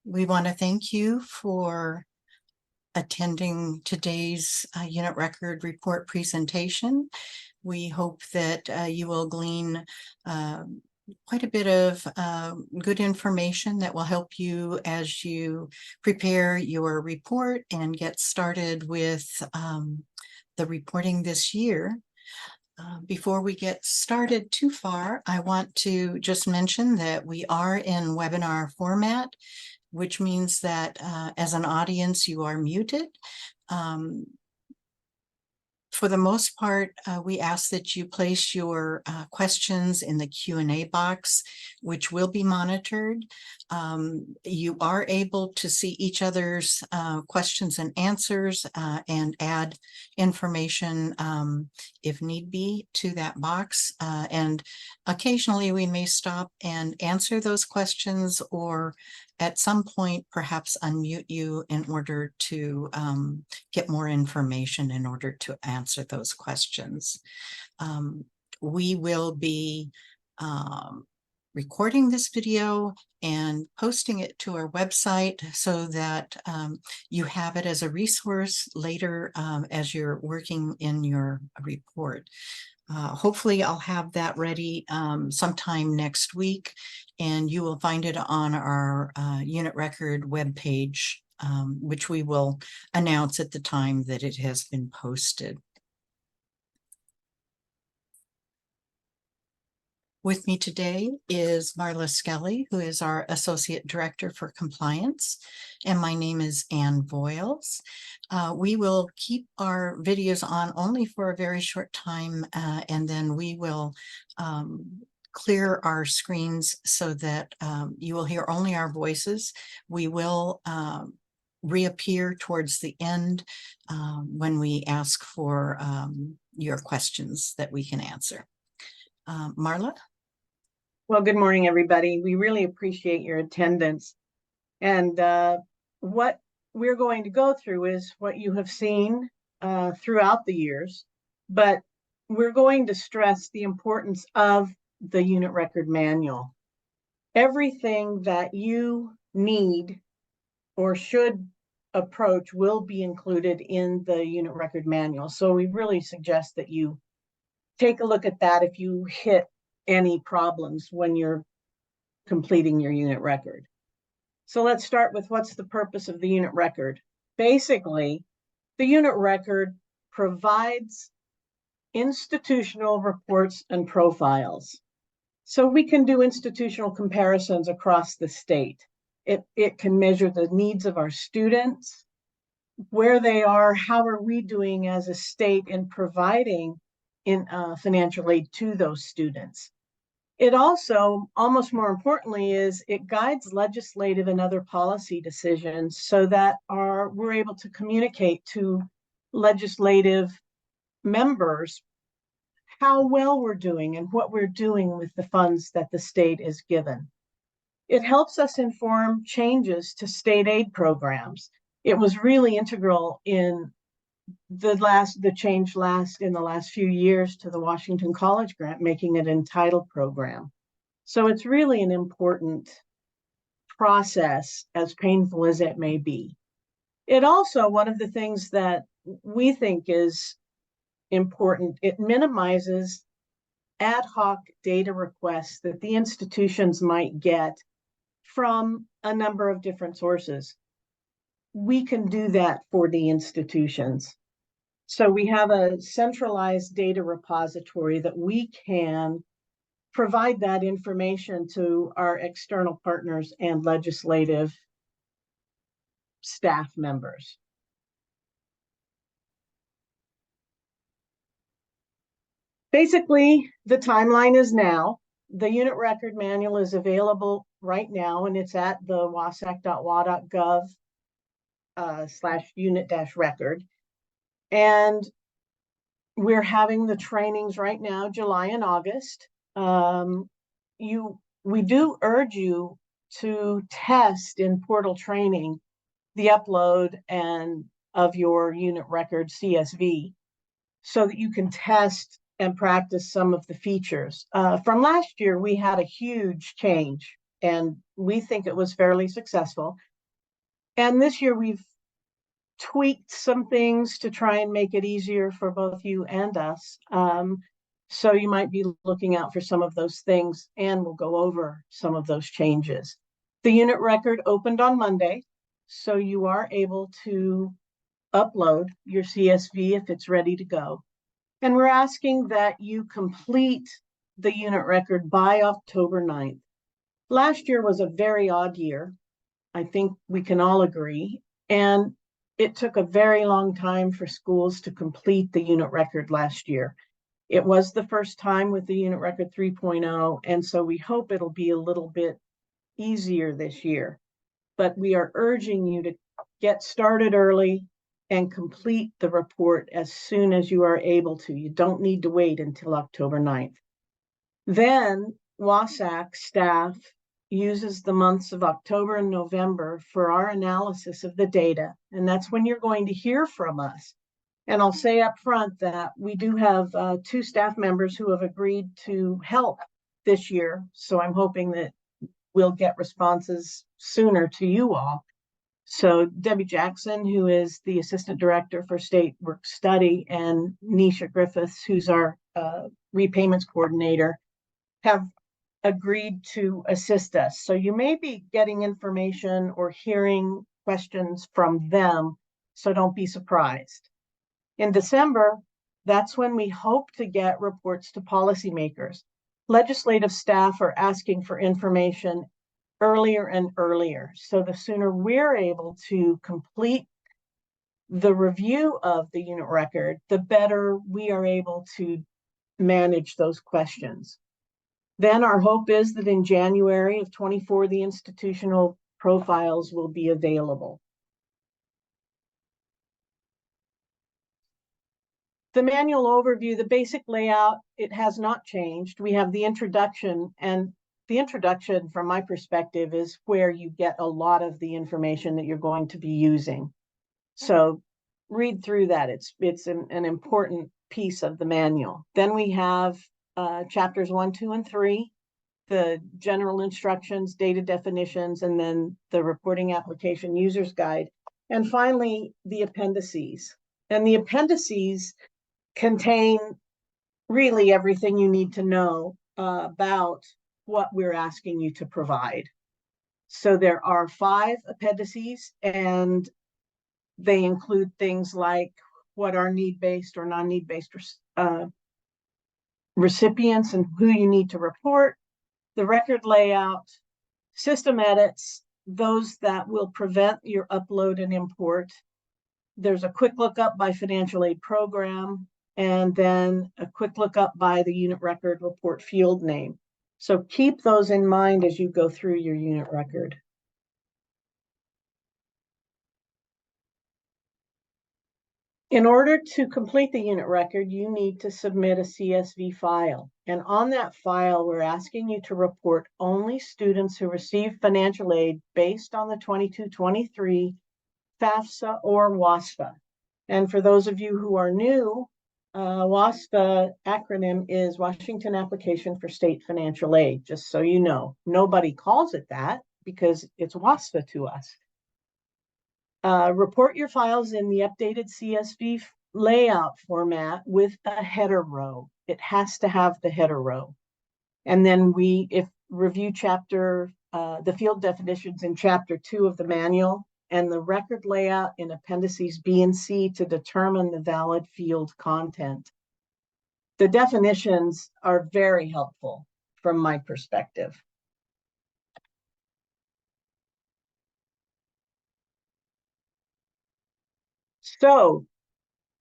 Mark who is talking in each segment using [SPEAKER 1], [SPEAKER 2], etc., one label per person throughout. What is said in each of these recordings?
[SPEAKER 1] We want to thank you for attending today's unit record report presentation. We hope that you will glean quite a bit of good information that will help you as you prepare your report and get started with the reporting this year. Before we get started too far, I want to just mention that we are in webinar format, which means that as an audience, you are muted. For the most part, we ask that you place your questions in the Q&A box, which will be monitored. You are able to see each other's questions and answers and add information if need be to that box. And occasionally we may stop and answer those questions, or at some point perhaps unmute you in order to get more information in order to answer those questions. We will be recording this video and posting it to our website so that you have it as a resource later as you're working in your report. Hopefully I'll have that ready sometime next week, and you will find it on our unit record webpage, which we will announce at the time that it has been posted. With me today is Marla Skelly, who is our Associate Director for Compliance, and my name is Ann Voiles. We will keep our videos on only for a very short time, and then we will clear our screens so that you will hear only our voices. We will reappear towards the end when we ask for your questions that we can answer. Marla?
[SPEAKER 2] Well, good morning, everybody. We really appreciate your attendance. And what we're going to go through is what you have seen throughout the years, but we're going to stress the importance of the unit record manual. Everything that you need or should approach will be included in the unit record manual. So we really suggest that you take a look at that if you hit any problems when you're completing your unit record. So let's start with what's the purpose of the unit record. Basically, the unit record provides institutional reports and profiles. So we can do institutional comparisons across the state. It can measure the needs of our students, where they are, how are we doing as a state in providing financial aid to those students. It also, almost more importantly, is it guides legislative and other policy decisions so that we're able to communicate to legislative members how well we're doing and what we're doing with the funds that the state is given. It helps us inform changes to state aid programs. It was really integral in the change in the last few years to the Washington College grant, making it an entitled program. So it's really an important process, as painful as it may be. It also, one of the things that we think is important, it minimizes ad hoc data requests that the institutions might get from a number of different sources. We can do that for the institutions. So we have a centralized data repository that we can provide that information to our external partners and legislative staff members. Basically, the timeline is now. The unit record manual is available right now, and it's at the wasac.wa.gov/unit-record. And we're having the trainings right now, July and August. We do urge you to test in portal training the upload of your unit record CSV so that you can test and practice some of the features. From last year, we had a huge change, and we think it was fairly successful. And this year we've tweaked some things to try and make it easier for both you and us. So you might be looking out for some of those things, and we'll go over some of those changes. The unit record opened on Monday, so you are able to upload your CSV if it's ready to go. And we're asking that you complete the unit record by October 9th. Last year was a very odd year. I think we can all agree. And it took a very long time for schools to complete the unit record last year. It was the first time with the unit record 3.0, and so we hope it'll be a little bit easier this year. But we are urging you to get started early and complete the report as soon as you are able to. You don't need to wait until October 9th. Then WASAC staff uses the months of October and November for our analysis of the data, and that's when you're going to hear from us. And I'll say up front that we do have 2 staff members who have agreed to help this year. So I'm hoping that we'll get responses sooner to you all. So Debbie Jackson, who is the Assistant Director for State Work Study, and Nisha Griffiths, who's our repayments coordinator, have agreed to assist us. So you may be getting information or hearing questions from them, so don't be surprised. In December, that's when we hope to get reports to policymakers. Legislative staff are asking for information earlier and earlier. So the sooner we're able to complete the review of the unit record, the better we are able to manage those questions. Then our hope is that in January of 24, the institutional profiles will be available. The manual overview, the basic layout, it has not changed. We have the introduction, and the introduction from my perspective is where you get a lot of the information that you're going to be using. So read through that. It's an important piece of the manual. Then we have chapters 1, 2, and 3, the general instructions, data definitions, and then the reporting application user's guide. And finally, the appendices. And the appendices contain really everything you need to know about what we're asking you to provide. So there are 5 appendices, and they include things like what are need-based or non-need-based recipients and who you need to report, the record layout, system edits, those that will prevent your upload and import. There's a quick lookup by financial aid program, and then a quick lookup by the unit record report field name. So keep those in mind as you go through your unit record. In order to complete the unit record, you need to submit a CSV file. And on that file, we're asking you to report only students who receive financial aid based on the 22-23 FAFSA or WASFA. And for those of you who are new, WASFA acronym is Washington Application for State Financial Aid, just so you know. Nobody calls it that because it's WASFA to us. Report your files in the updated CSV layout format with a header row. It has to have the header row. And then if review the field definitions in chapter 2 of the manual, and the record layout in appendices B and C to determine the valid field content. The definitions are very helpful from my perspective. So,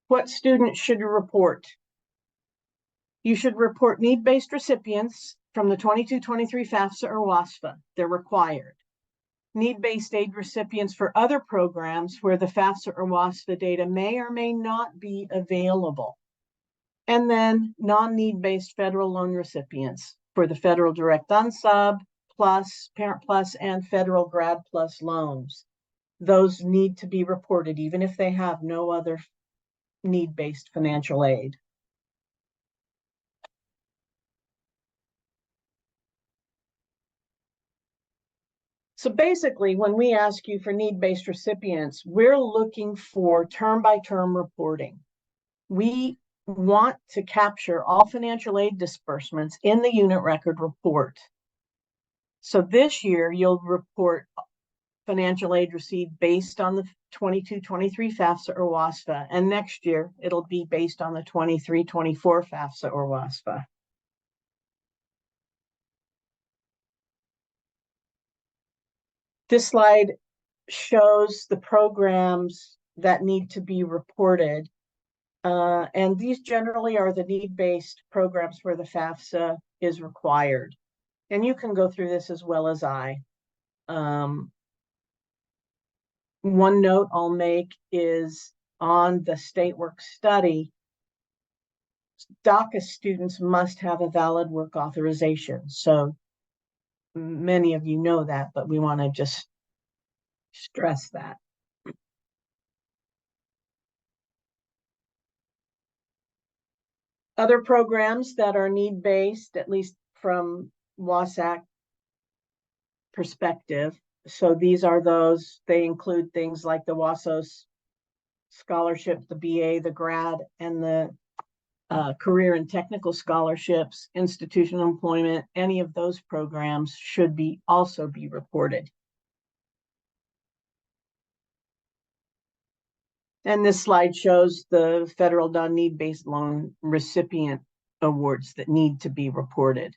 [SPEAKER 2] what students should you report? You should report need-based recipients from the 22-23 FAFSA or WASFA. They're required. Need-based aid recipients for other programs where the FAFSA or WASFA data may or may not be available. And then non-need-based federal loan recipients for the Federal Direct Unsub, Plus, Parent Plus, and Federal Grad Plus loans. Those need to be reported even if they have no other need-based financial aid. So basically, when we ask you for need-based recipients, we're looking for term-by-term reporting. We want to capture all financial aid disbursements in the unit record report. So this year, you'll report financial aid received based on the 22-23 FAFSA or WASFA, and next year, it'll be based on the 23-24 FAFSA or WASFA. This slide shows the programs that need to be reported. And these generally are the need-based programs where the FAFSA is required. And you can go through this as well as I. One note I'll make is on the state work study, DACA students must have a valid work authorization. So many of you know that, but we want to just stress that. Other programs that are need-based, at least from WASAC perspective. So these are those, they include things like the WASOS scholarship, the BA, the grad, and the career and technical scholarships, institutional employment. Any of those programs should also be reported. And this slide shows the federal non-need-based loan recipient awards that need to be reported.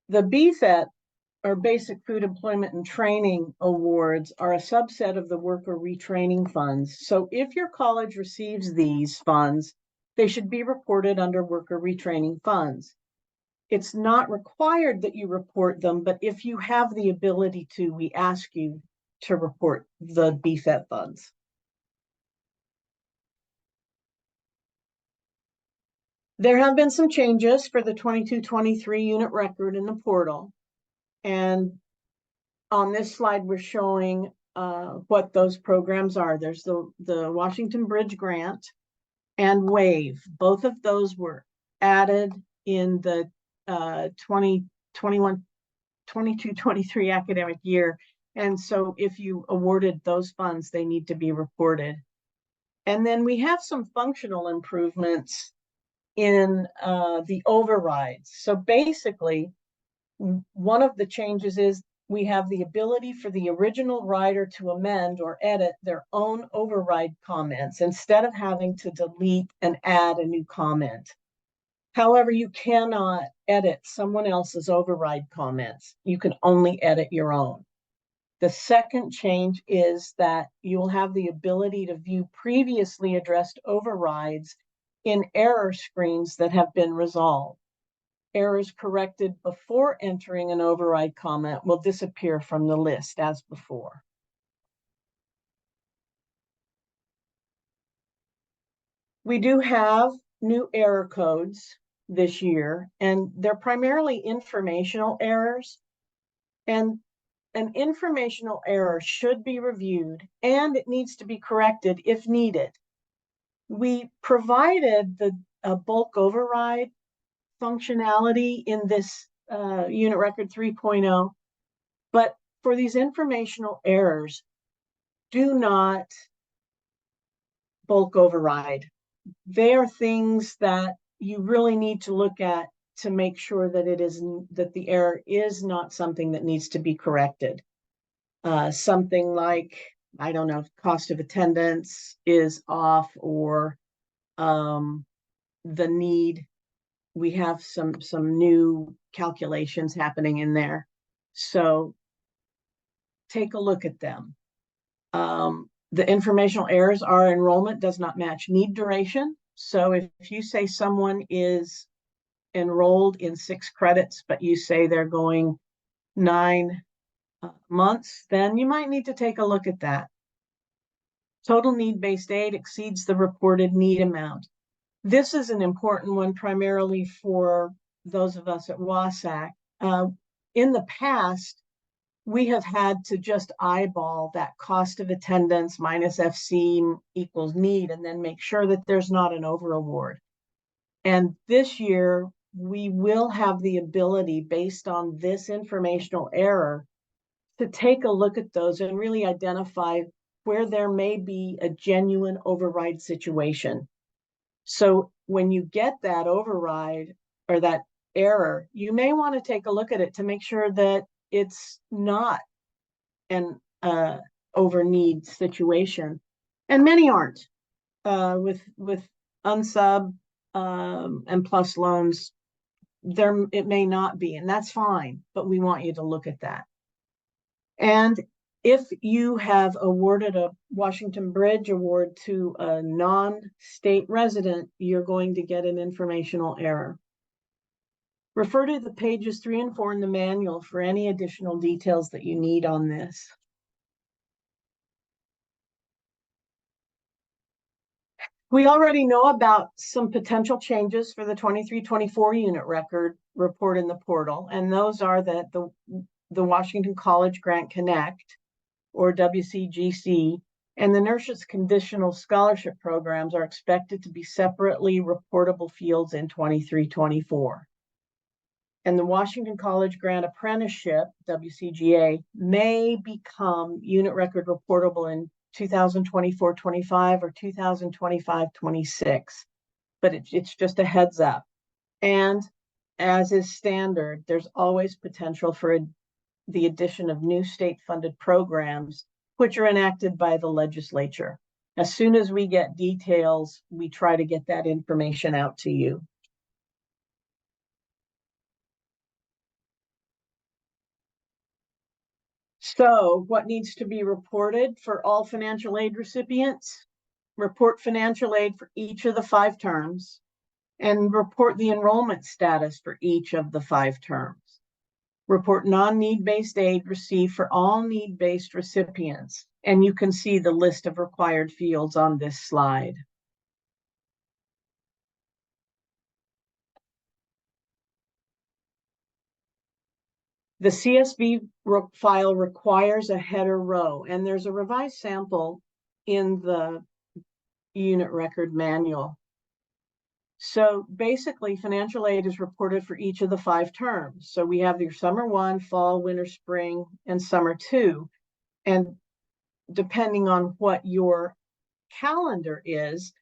[SPEAKER 2] The BFET, or Basic Food Employment and Training Awards, are a subset of the worker retraining funds. So if your college receives these funds, they should be reported under worker retraining funds. It's not required that you report them, but if you have the ability to, we ask you to report the BFET funds. There have been some changes for the 22-23 unit record in the portal. And on this slide, we're showing what those programs are. There's the Washington Bridge Grant and WAVE. Both of those were added in the 22-23 academic year. And so if you awarded those funds, they need to be reported. And then we have some functional improvements in the overrides. So basically, one of the changes is we have the ability for the original writer to amend or edit their own override comments instead of having to delete and add a new comment. However, you cannot edit someone else's override comments. You can only edit your own. The second change is that you will have the ability to view previously addressed overrides in error screens that have been resolved. Errors corrected before entering an override comment will disappear from the list as before. We do have new error codes this year, and they're primarily informational errors. And an informational error should be reviewed, and it needs to be corrected if needed. We provided the bulk override functionality in this unit record 3.0, but for these informational errors, do not bulk override. They are things that you really need to look at to make sure that that the error is not something that needs to be corrected. Something like, I don't know, cost of attendance is off, or the need. We have some new calculations happening in there. So take a look at them. The informational errors are enrollment does not match need duration. So if you say someone is enrolled in 6 credits, but you say they're going 9 months, then you might need to take a look at that. Total need-based aid exceeds the reported need amount. This is an important one primarily for those of us at WASAC. In the past, we have had to just eyeball that cost of attendance minus FC equals need, and then make sure that there's not an over award. And this year, we will have the ability, based on this informational error, to take a look at those and really identify where there may be a genuine override situation. So when you get that override or that error, you may want to take a look at it to make sure that it's not an over need situation. And many aren't. With unsub and plus loans, there it may not be, and that's fine, but we want you to look at that. And if you have awarded a Washington Bridge award to a non-state resident, you're going to get an informational error. Refer to the pages 3 and 4 in the manual for any additional details that you need on this. We already know about some potential changes for the 23-24 unit record report in the portal, and those are that the Washington College Grant Connect, or WCGC, and the Nurses Conditional Scholarship programs are expected to be separately reportable fields in 23-24. And the Washington College Grant Apprenticeship, WCGA, may become unit record reportable in 2024-25 or 2025-26, but it's just a heads up. And as is standard, there's always potential for the addition of new state-funded programs, which are enacted by the legislature. As soon as we get details, we try to get that information out to you. So what needs to be reported for all financial aid recipients? Report financial aid for each of the 5 terms and report the enrollment status for each of the 5 terms. Report non-need-based aid received for all need-based recipients. And you can see the list of required fields on this slide. The CSV file requires a header row, and there's a revised sample in the unit record manual. So basically, financial aid is reported for each of the 5 terms. So we have your summer 1, fall, winter, spring, and summer 2. And depending on what your calendar is,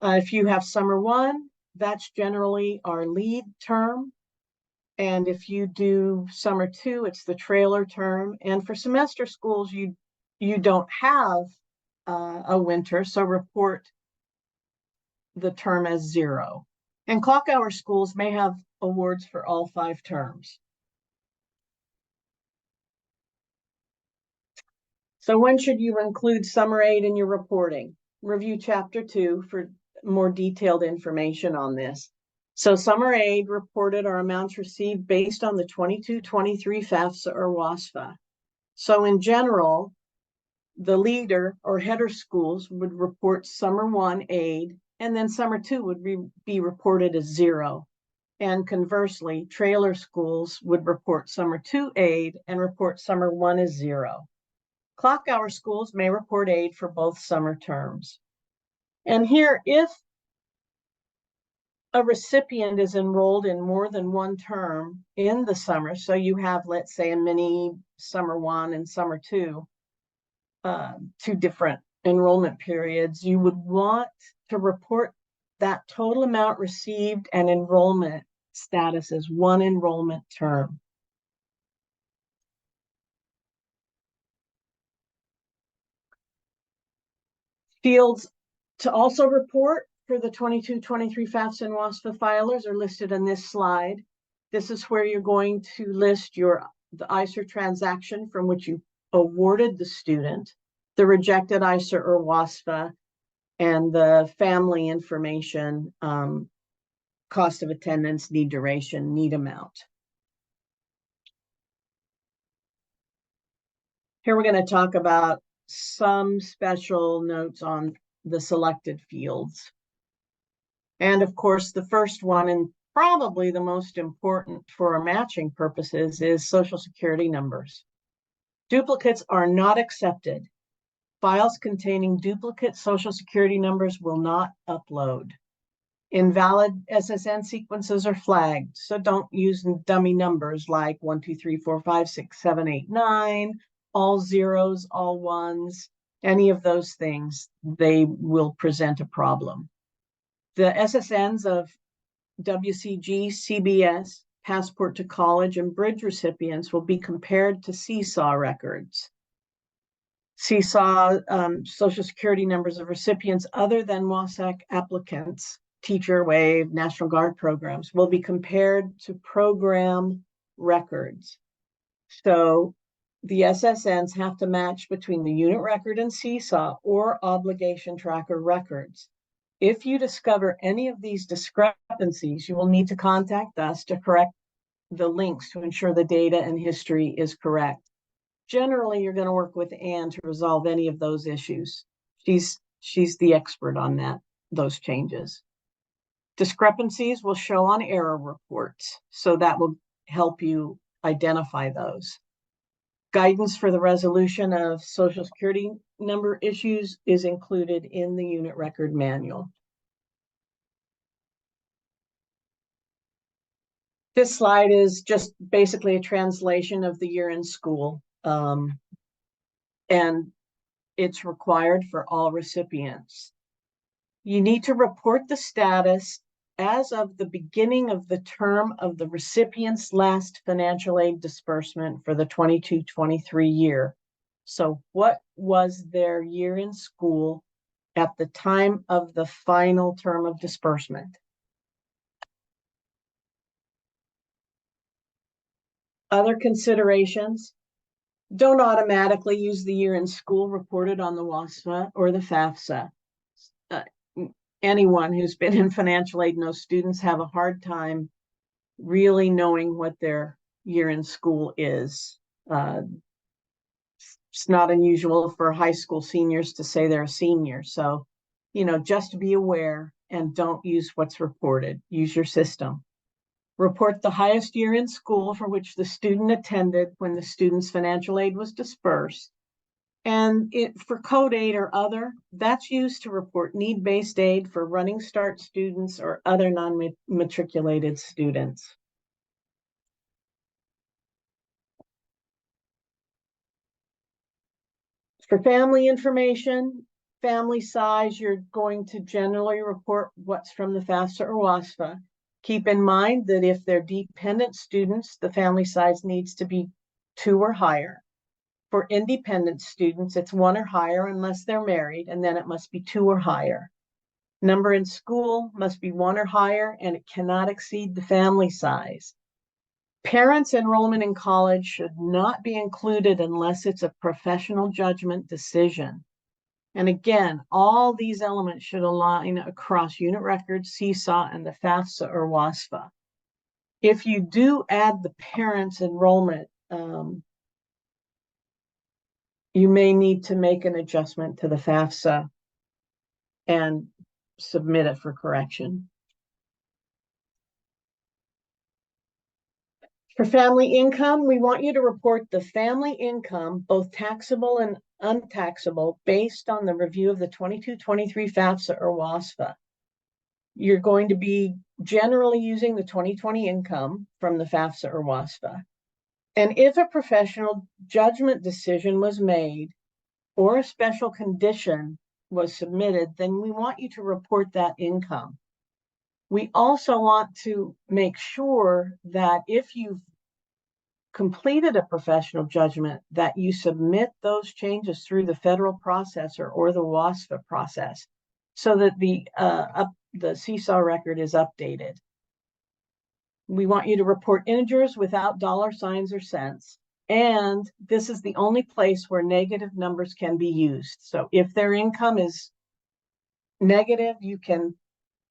[SPEAKER 2] if you have summer 1, that's generally our lead term. And if you do summer 2, it's the trailer term. And for semester schools, you don't have a winter, so report the term as 0. And clock hour schools may have awards for all 5 terms. So when should you include summer aid in your reporting? Review chapter 2 for more detailed information on this. So summer aid reported are amounts received based on the 22-23 FAFSA or WASFA. So in general, the leader or header schools would report summer 1 aid, and then summer 2 would be reported as 0. And conversely, trailer schools would report summer 2 aid and report summer 1 as 0. Clock hour schools may report aid for both summer terms. And here, if a recipient is enrolled in more than 1 term in the summer, so you have, let's say, a mini summer 1 and summer 2, 2 different enrollment periods, you would want to report that total amount received and enrollment status as 1 enrollment term. Fields to also report for the 22-23 FAFSA and WASFA filers are listed on this slide. This is where you're going to list the ISER transaction from which you awarded the student, the rejected ISER or WASFA, and the family information, cost of attendance, need duration, need amount. Here we're going to talk about some special notes on the selected fields. And of course, the first one, and probably the most important for our matching purposes, is Social Security numbers. Duplicates are not accepted. Files containing duplicate Social Security numbers will not upload. Invalid SSN sequences are flagged, so don't use dummy numbers like 1, 2, 3, 4, 5, 6, 7, 8, 9, all zeros, all ones, any of those things, they will present a problem. The SSNs of WCG, CBS, Passport to College, and Bridge recipients will be compared to Seesaw records. Seesaw Social Security numbers of recipients other than WASAC applicants, Teacher, WAVE, National Guard programs, will be compared to program records. So the SSNs have to match between the unit record and Seesaw or obligation tracker records. If you discover any of these discrepancies, you will need to contact us to correct the links to ensure the data and history is correct. Generally, you're going to work with Anne to resolve any of those issues. She's the expert on those changes. Discrepancies will show on error reports, so that will help you identify those. Guidance for the resolution of Social Security number issues is included in the unit record manual. This slide is just basically a translation of the year in school, and it's required for all recipients. You need to report the status as of the beginning of the term of the recipient's last financial aid disbursement for the 22-23 year. So what was their year in school at the time of the final term of disbursement? Other considerations: don't automatically use the year in school reported on the WASFA or the FAFSA. Anyone who's been in financial aid knows students have a hard time really knowing what their year in school is. It's not unusual for high school seniors to say they're a senior. So, just be aware and don't use what's reported. Use your system. Report the highest year in school for which the student attended when the student's financial aid was dispersed. And for code aid or other, that's used to report need-based aid for Running Start students or other non-matriculated students. For family information, family size, you're going to generally report what's from the FAFSA or WASFA. Keep in mind that if they're dependent students, the family size needs to be 2 or higher. For independent students, it's 1 or higher unless they're married, and then it must be 2 or higher. Number in school must be 1 or higher, and it cannot exceed the family size. Parents' enrollment in college should not be included unless it's a professional judgment decision. And again, all these elements should align across unit records, Seesaw, and the FAFSA or WASFA. If you do add the parents' enrollment, you may need to make an adjustment to the FAFSA and submit it for correction. For family income, we want you to report the family income, both taxable and untaxable, based on the review of the 22-23 FAFSA or WASFA. You're going to be generally using the 2020 income from the FAFSA or WASFA. And if a professional judgment decision was made or a special condition was submitted, then we want you to report that income. We also want to make sure that if you've completed a professional judgment, that you submit those changes through the federal processor or the WASFA process so that the Seesaw record is updated. We want you to report integers without dollar signs or cents. And this is the only place where negative numbers can be used. So if their income is negative, you can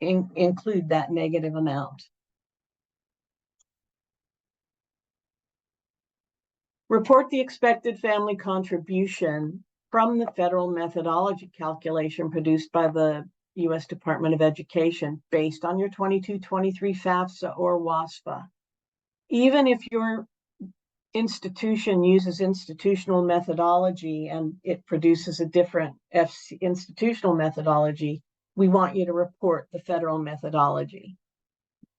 [SPEAKER 2] include that negative amount. Report the expected family contribution from the federal methodology calculation produced by the U.S. Department of Education based on your 22-23 FAFSA or WASFA. Even if your institution uses institutional methodology and it produces a different institutional methodology, we want you to report the federal methodology.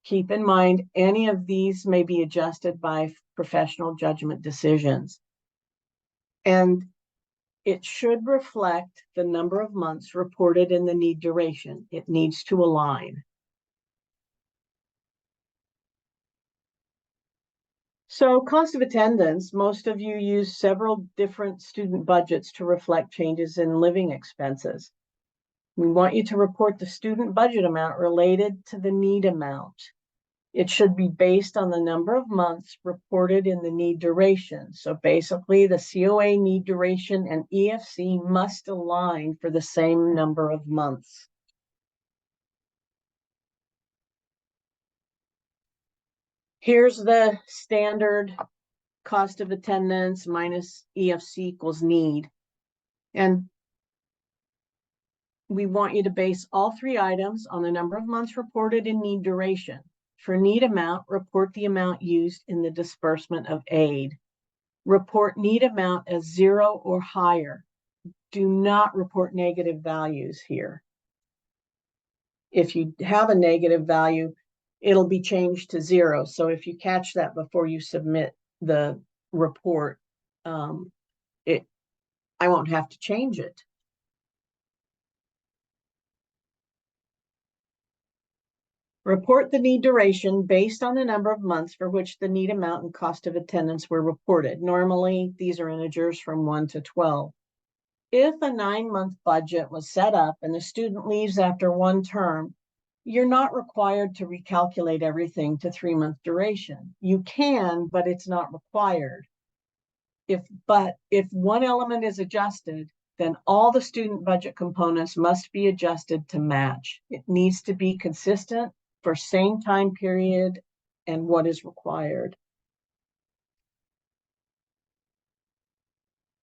[SPEAKER 2] Keep in mind, any of these may be adjusted by professional judgment decisions. And it should reflect the number of months reported in the need duration. It needs to align. So cost of attendance, most of you use several different student budgets to reflect changes in living expenses. We want you to report the student budget amount related to the need amount. It should be based on the number of months reported in the need duration. So basically the COA need duration and EFC must align for the same number of months. Here's the standard cost of attendance minus EFC equals need. And we want you to base all three items on the number of months reported in need duration. For need amount, report the amount used in the disbursement of aid. Report need amount as 0 or higher. Do not report negative values here. If you have a negative value, it'll be changed to 0. So if you catch that before you submit the report, I won't have to change it. Report the need duration based on the number of months for which the need amount and cost of attendance were reported. Normally, these are integers from 1 to 12. If a 9-month budget was set up and the student leaves after one term, you're not required to recalculate everything to 3-month duration. You can, but it's not required. If one element is adjusted, then all the student budget components must be adjusted to match. It needs to be consistent for same time period and what is required.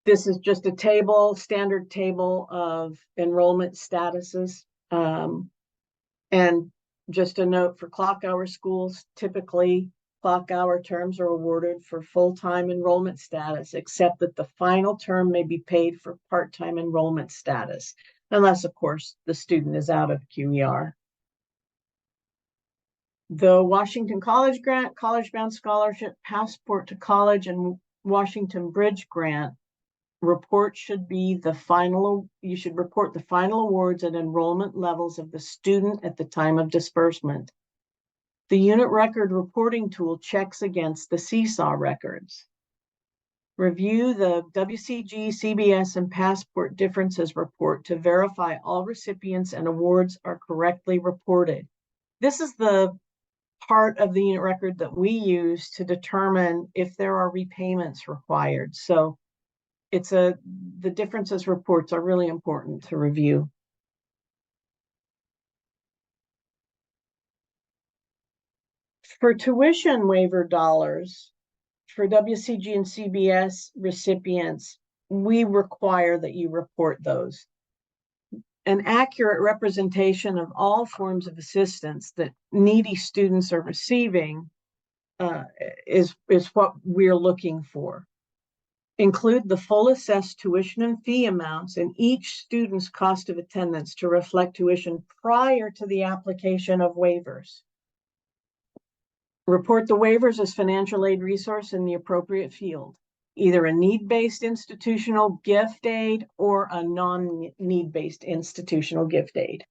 [SPEAKER 2] This is just a table, standard table of enrollment statuses. And just a note for clock hour schools, typically clock hour terms are awarded for full-time enrollment status, except that the final term may be paid for part-time enrollment status, unless, of course, the student is out of QER. The Washington College Grant, College Bound Scholarship, Passport to College, and Washington Bridge Grant report should be the final. You should report the final awards and enrollment levels of the student at the time of disbursement. The unit record reporting tool checks against the Seesaw records. Review the WCG, CBS, and Passport differences report to verify all recipients and awards are correctly reported. This is the part of the unit record that we use to determine if there are repayments required. So the differences reports are really important to review. For tuition waiver dollars, for WCG and CBS recipients, we require that you report those. An accurate representation of all forms of assistance that needy students are receiving is what we're looking for. Include the full assessed tuition and fee amounts in each student's cost of attendance to reflect tuition prior to the application of waivers. Report the waivers as financial aid resource in the appropriate field, either a need-based institutional gift aid or a non-need-based institutional gift aid.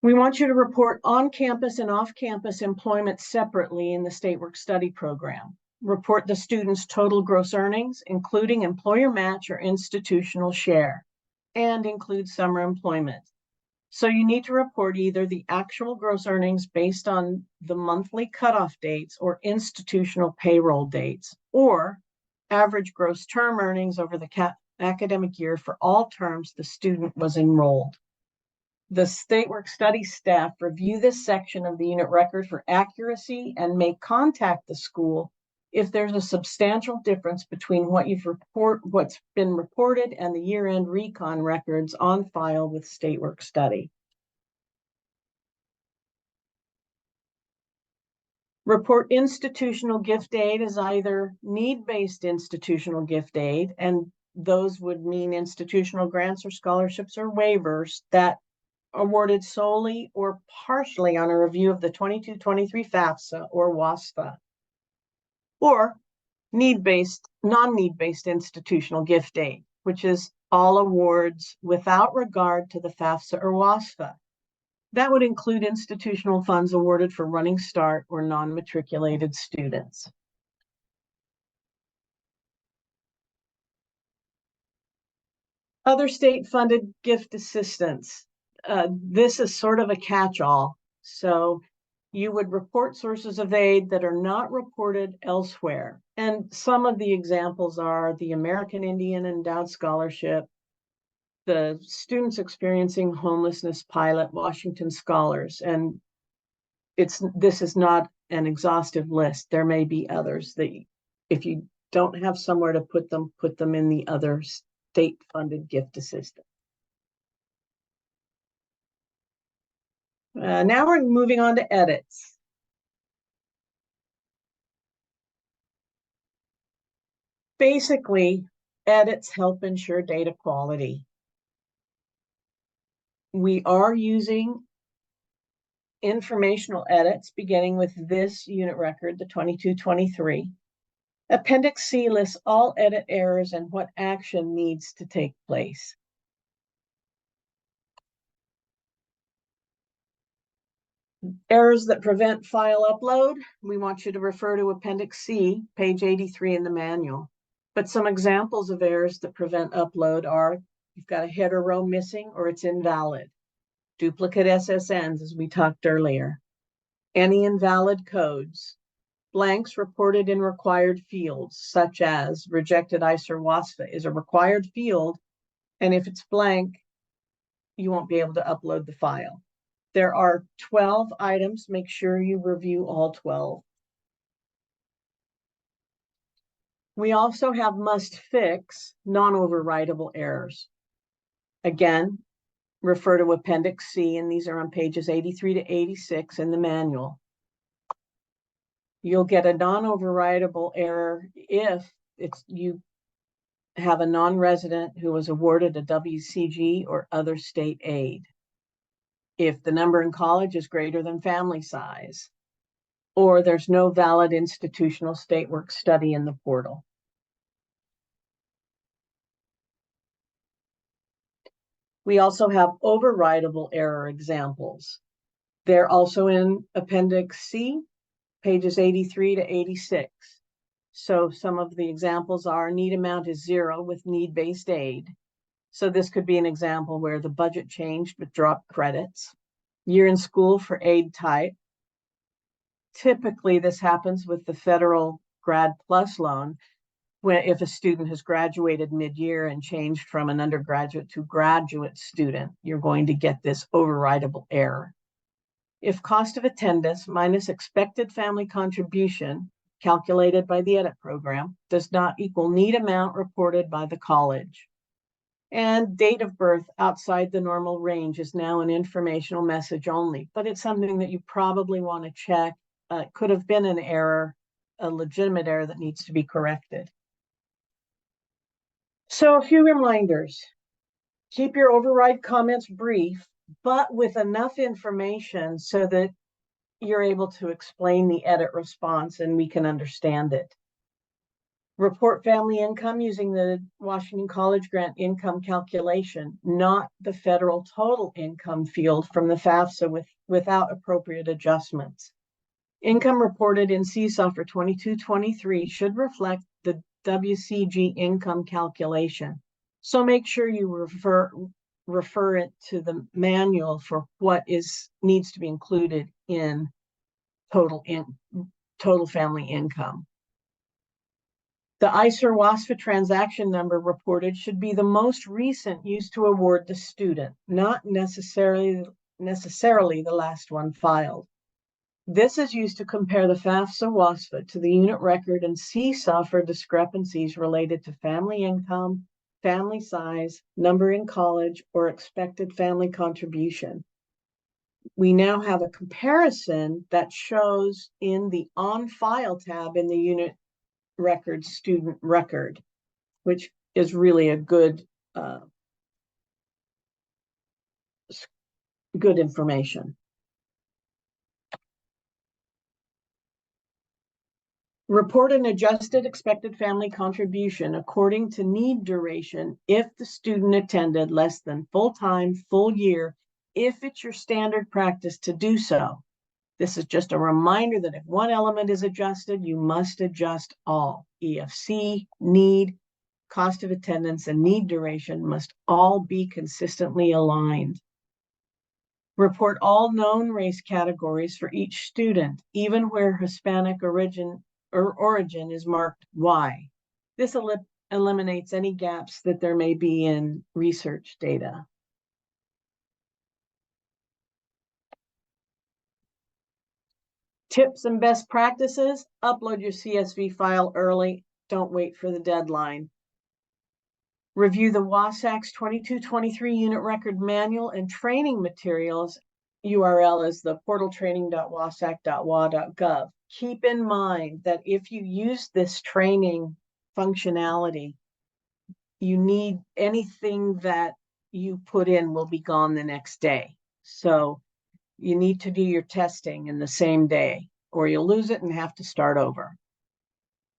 [SPEAKER 2] We want you to report on-campus and off-campus employment separately in the State Work Study program. Report the student's total gross earnings, including employer match or institutional share, and include summer employment. So you need to report either the actual gross earnings based on the monthly cutoff dates or institutional payroll dates, or average gross term earnings over the academic year for all terms the student was enrolled. The State Work Study staff review this section of the unit record for accuracy and may contact the school if there's a substantial difference between what's been reported and the year-end recon records on file with State Work Study. Report institutional gift aid as either need-based institutional gift aid, and those would mean institutional grants or scholarships or waivers that awarded solely or partially on a review of the 22-23 FAFSA or WASFA, or need-based, non-need-based institutional gift aid, which is all awards without regard to the FAFSA or WASFA. That would include institutional funds awarded for Running Start or non-matriculated students. Other state-funded gift assistance. This is sort of a catch-all. So you would report sources of aid that are not reported elsewhere. And some of the examples are the American Indian Endowed Scholarship, the Students Experiencing Homelessness Pilot Washington Scholars. And this is not an exhaustive list. There may be others that if you don't have somewhere to put them in the other state-funded gift assistance. Now we're moving on to edits. Basically, edits help ensure data quality. We are using informational edits beginning with this unit record, the 22-23. Appendix C lists all edit errors and what action needs to take place. Errors that prevent file upload, we want you to refer to Appendix C, page 83 in the manual. But some examples of errors that prevent upload are, you've got a header row missing or it's invalid. Duplicate SSNs, as we talked earlier. Any invalid codes. Blanks reported in required fields, such as rejected ICER WASFA is a required field, and if it's blank, you won't be able to upload the file. There are 12 items. Make sure you review all 12. We also have must fix non-overwritable errors. Again, refer to Appendix C, and these are on pages 83 to 86 in the manual. You'll get a non-overwritable error if you have a non-resident who was awarded a WCG or other state aid. If the number in college is greater than family size, or there's no valid institutional state work study in the portal. We also have overwritable error examples. They're also in Appendix C, pages 83 to 86. So some of the examples are need amount is 0 with need-based aid. So this could be an example where the budget changed but dropped credits. Year in school for aid type. Typically, this happens with the federal Grad Plus loan, when if a student has graduated mid-year and changed from an undergraduate to graduate student, you're going to get this overwritable error. If cost of attendance minus expected family contribution, calculated by the edit program, does not equal need amount reported by the college. And date of birth outside the normal range is now an informational message only, but it's something that you probably want to check. It could have been an error, a legitimate error that needs to be corrected. So a few reminders. Keep your override comments brief, but with enough information so that you're able to explain the edit response and we can understand it. Report family income using the Washington College Grant income calculation, not the federal total income field from the FAFSA without appropriate adjustments. Income reported in Seesaw for 22-23 should reflect the WCG income calculation. So make sure you refer it to the manual for what needs to be included in total family income. The ICER WASFA transaction number reported should be the most recent used to award the student, not necessarily the last one filed. This is used to compare the FAFSA WASFA to the unit record and Seesaw for discrepancies related to family income, family size, number in college, or expected family contribution. We now have a comparison that shows in the On File tab in the unit record student record, which is really a good good information. Report an adjusted expected family contribution according to need duration if the student attended less than full-time, full year, if it's your standard practice to do so. This is just a reminder that if one element is adjusted, you must adjust all. EFC, need, cost of attendance, and need duration must all be consistently aligned. Report all known race categories for each student, even where Hispanic origin is marked Y. This eliminates any gaps that there may be in research data. Tips and best practices: upload your CSV file early. Don't wait for the deadline. Review the WASAC's 22-23 unit record manual and training materials. URL is the portaltraining.wasac.wa.gov. Keep in mind that if you use this training functionality, you need anything that you put in will be gone the next day. So you need to do your testing in the same day, or you'll lose it and have to start over.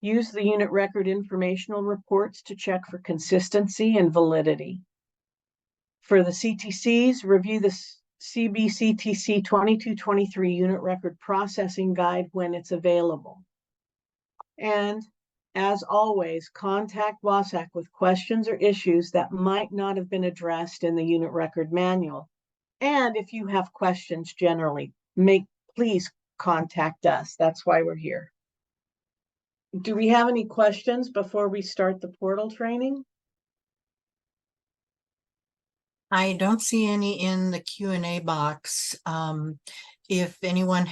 [SPEAKER 2] Use the unit record informational reports to check for consistency and validity. For the CTCs, review the CBCTC 22-23 unit record processing guide when it's available. And as always, contact WASAC with questions or issues that might not have been addressed in the unit record manual. And if you have questions generally, please contact us. That's why we're here. Do we have any questions before we start the portal training?
[SPEAKER 1] I don't see any in the Q&A box. If anyone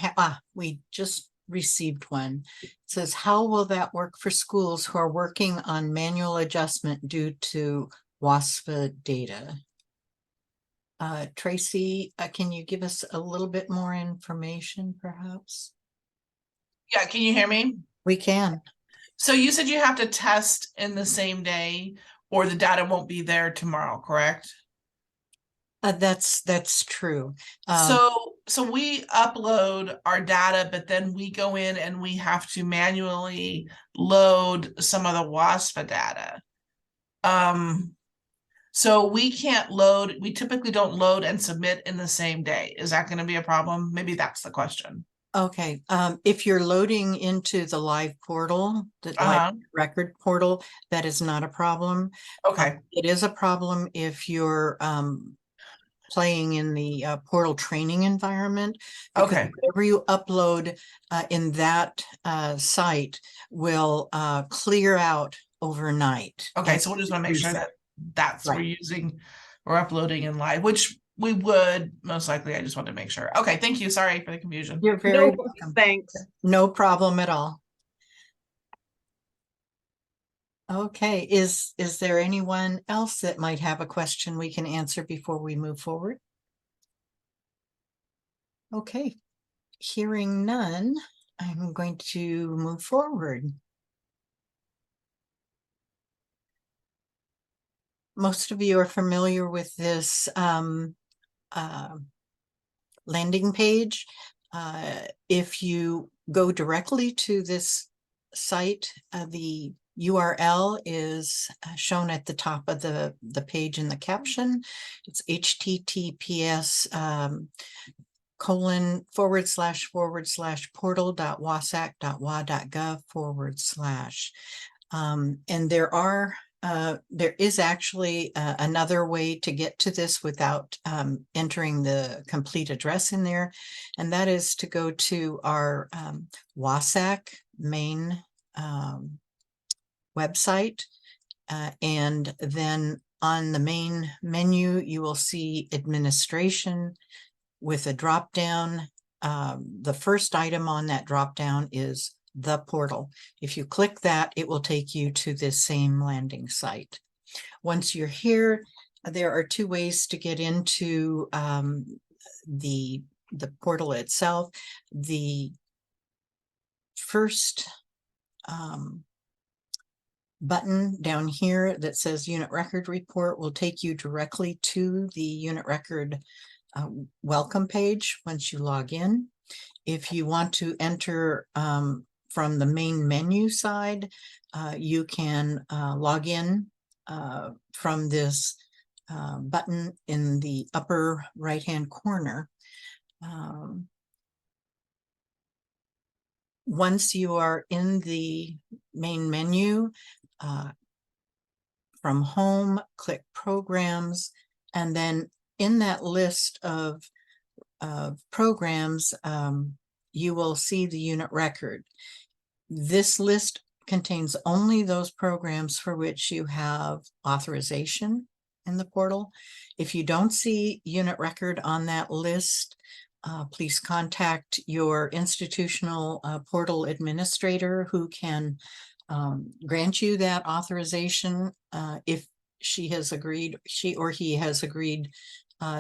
[SPEAKER 1] we just received one. It says, how will that work for schools who are working on manual adjustment due to WASFA data? Tracy, can you give us a little bit more information, perhaps?
[SPEAKER 3] Yeah, can you hear me?
[SPEAKER 1] We can.
[SPEAKER 3] So you said you have to test in the same day or the data won't be there tomorrow, correct?
[SPEAKER 1] That's true.
[SPEAKER 3] So we upload our data, but then we go in and we have to manually load some of the WASFA data. So we can't load, we typically don't load and submit in the same day. Is that going to be a problem? Maybe that's the question.
[SPEAKER 1] Okay, if you're loading into the live portal, the live record portal, that is not a problem.
[SPEAKER 3] Okay.
[SPEAKER 1] It is a problem if you're playing in the portal training environment.
[SPEAKER 3] Okay.
[SPEAKER 1] Whatever you upload in that site will clear out overnight.
[SPEAKER 3] Okay, so we'll just want to make sure that that's right. We're uploading in live, which we would most likely. I just wanted to make sure. Okay, thank you. Sorry for the confusion.
[SPEAKER 1] You're very
[SPEAKER 2] welcome. Thanks.
[SPEAKER 1] No problem at all. Okay, is there anyone else that might have a question we can answer before we move forward? Okay, hearing none, I'm going to move forward. Most of you are familiar with this landing page. If you go directly to this site, the URL is shown at the top of the page in the caption. It's https://portal.wasac.wa.gov/. And there is actually another way to get to this without entering the complete address in there, and that is to go to our WASAC main website, and then on the main menu you will see administration with a drop down. The first item on that drop down is the portal. If you click that, it will take you to this same landing site. Once you're here, there are two ways to get into the portal itself. The first button down here that says Unit Record Report will take you directly to the Unit Record welcome page once you log in. If you want to enter from the main menu side, you can log in from this button in the upper right-hand corner. Once you are in the main menu, from home, click programs, and then in that list of programs, you will see the unit record. This list contains only those programs for which you have authorization in the portal. If you don't see unit record on that list, please contact your institutional portal administrator, who can grant you that authorization if she or he has agreed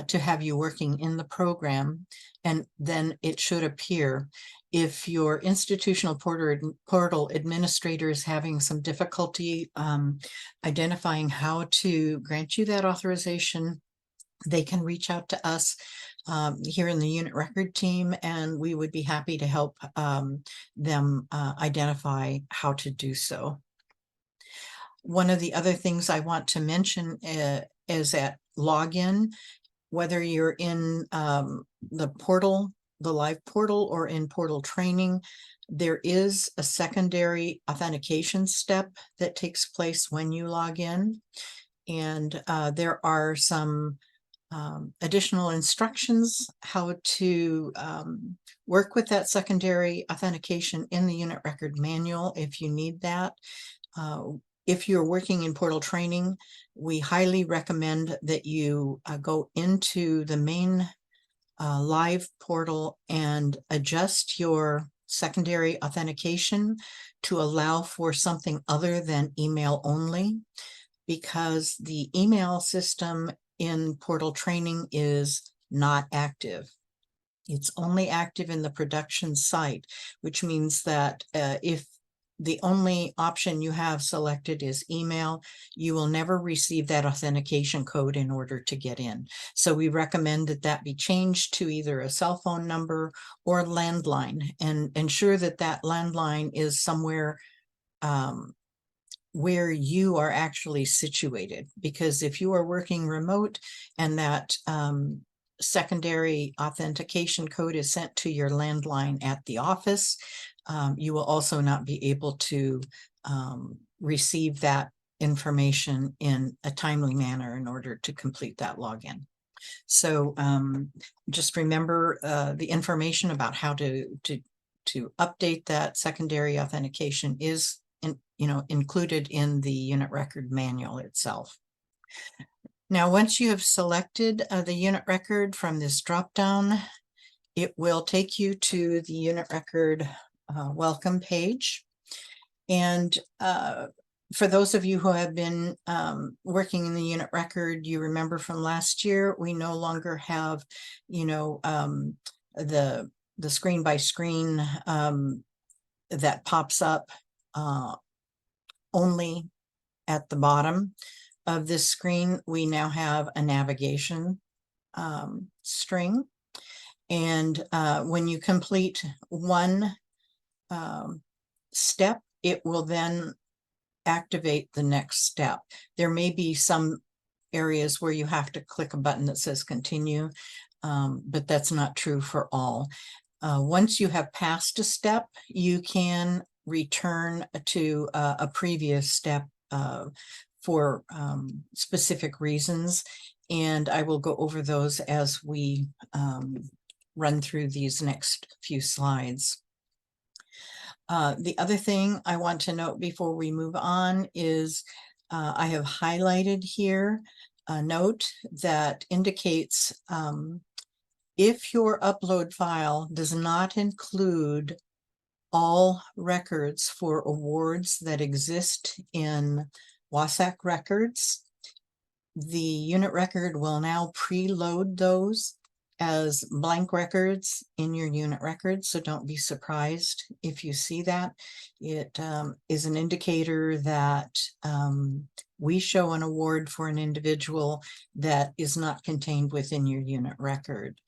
[SPEAKER 1] to have you working in the program, and then it should appear. If your institutional portal administrator is having some difficulty identifying how to grant you that authorization, they can reach out to us here in the unit record team, and we would be happy to help them identify how to do so. One of the other things I want to mention is at login, whether you're in the portal, the live portal, or in portal training, there is a secondary authentication step that takes place when you log in. And there are some additional instructions how to work with that secondary authentication in the unit record manual if you need that. If you're working in portal training, we highly recommend that you go into the main live portal and adjust your secondary authentication to allow for something other than email only, because the email system in portal training is not active. It's only active in the production site, which means that if the only option you have selected is email, you will never receive that authentication code in order to get in. So we recommend that that be changed to either a cell phone number or landline, and ensure that that landline is somewhere where you are actually situated. Because if you are working remote and that secondary authentication code is sent to your landline at the office, you will also not be able to receive that information in a timely manner in order to complete that login. So just remember the information about how to update that secondary authentication is included in the unit record manual itself. Now, once you have selected the unit record from this drop-down, it will take you to the unit record welcome page. And for those of you who have been working in the unit record, you remember from last year, we no longer have, the screen by screen that pops up only at the bottom of this screen. We now have a navigation string. And when you complete one step, it will then activate the next step. There may be some areas where you have to click a button that says continue, but that's not true for all. Once you have passed a step, you can return to a previous step for specific reasons, and I will go over those as we run through these next few slides. The other thing I want to note before we move on is I have highlighted here a note that indicates if your upload file does not include all records for awards that exist in WASAC records, the unit record will now preload those as blank records in your unit record, so don't be surprised if you see that. It is an indicator that we show an award for an individual that is not contained within your unit record.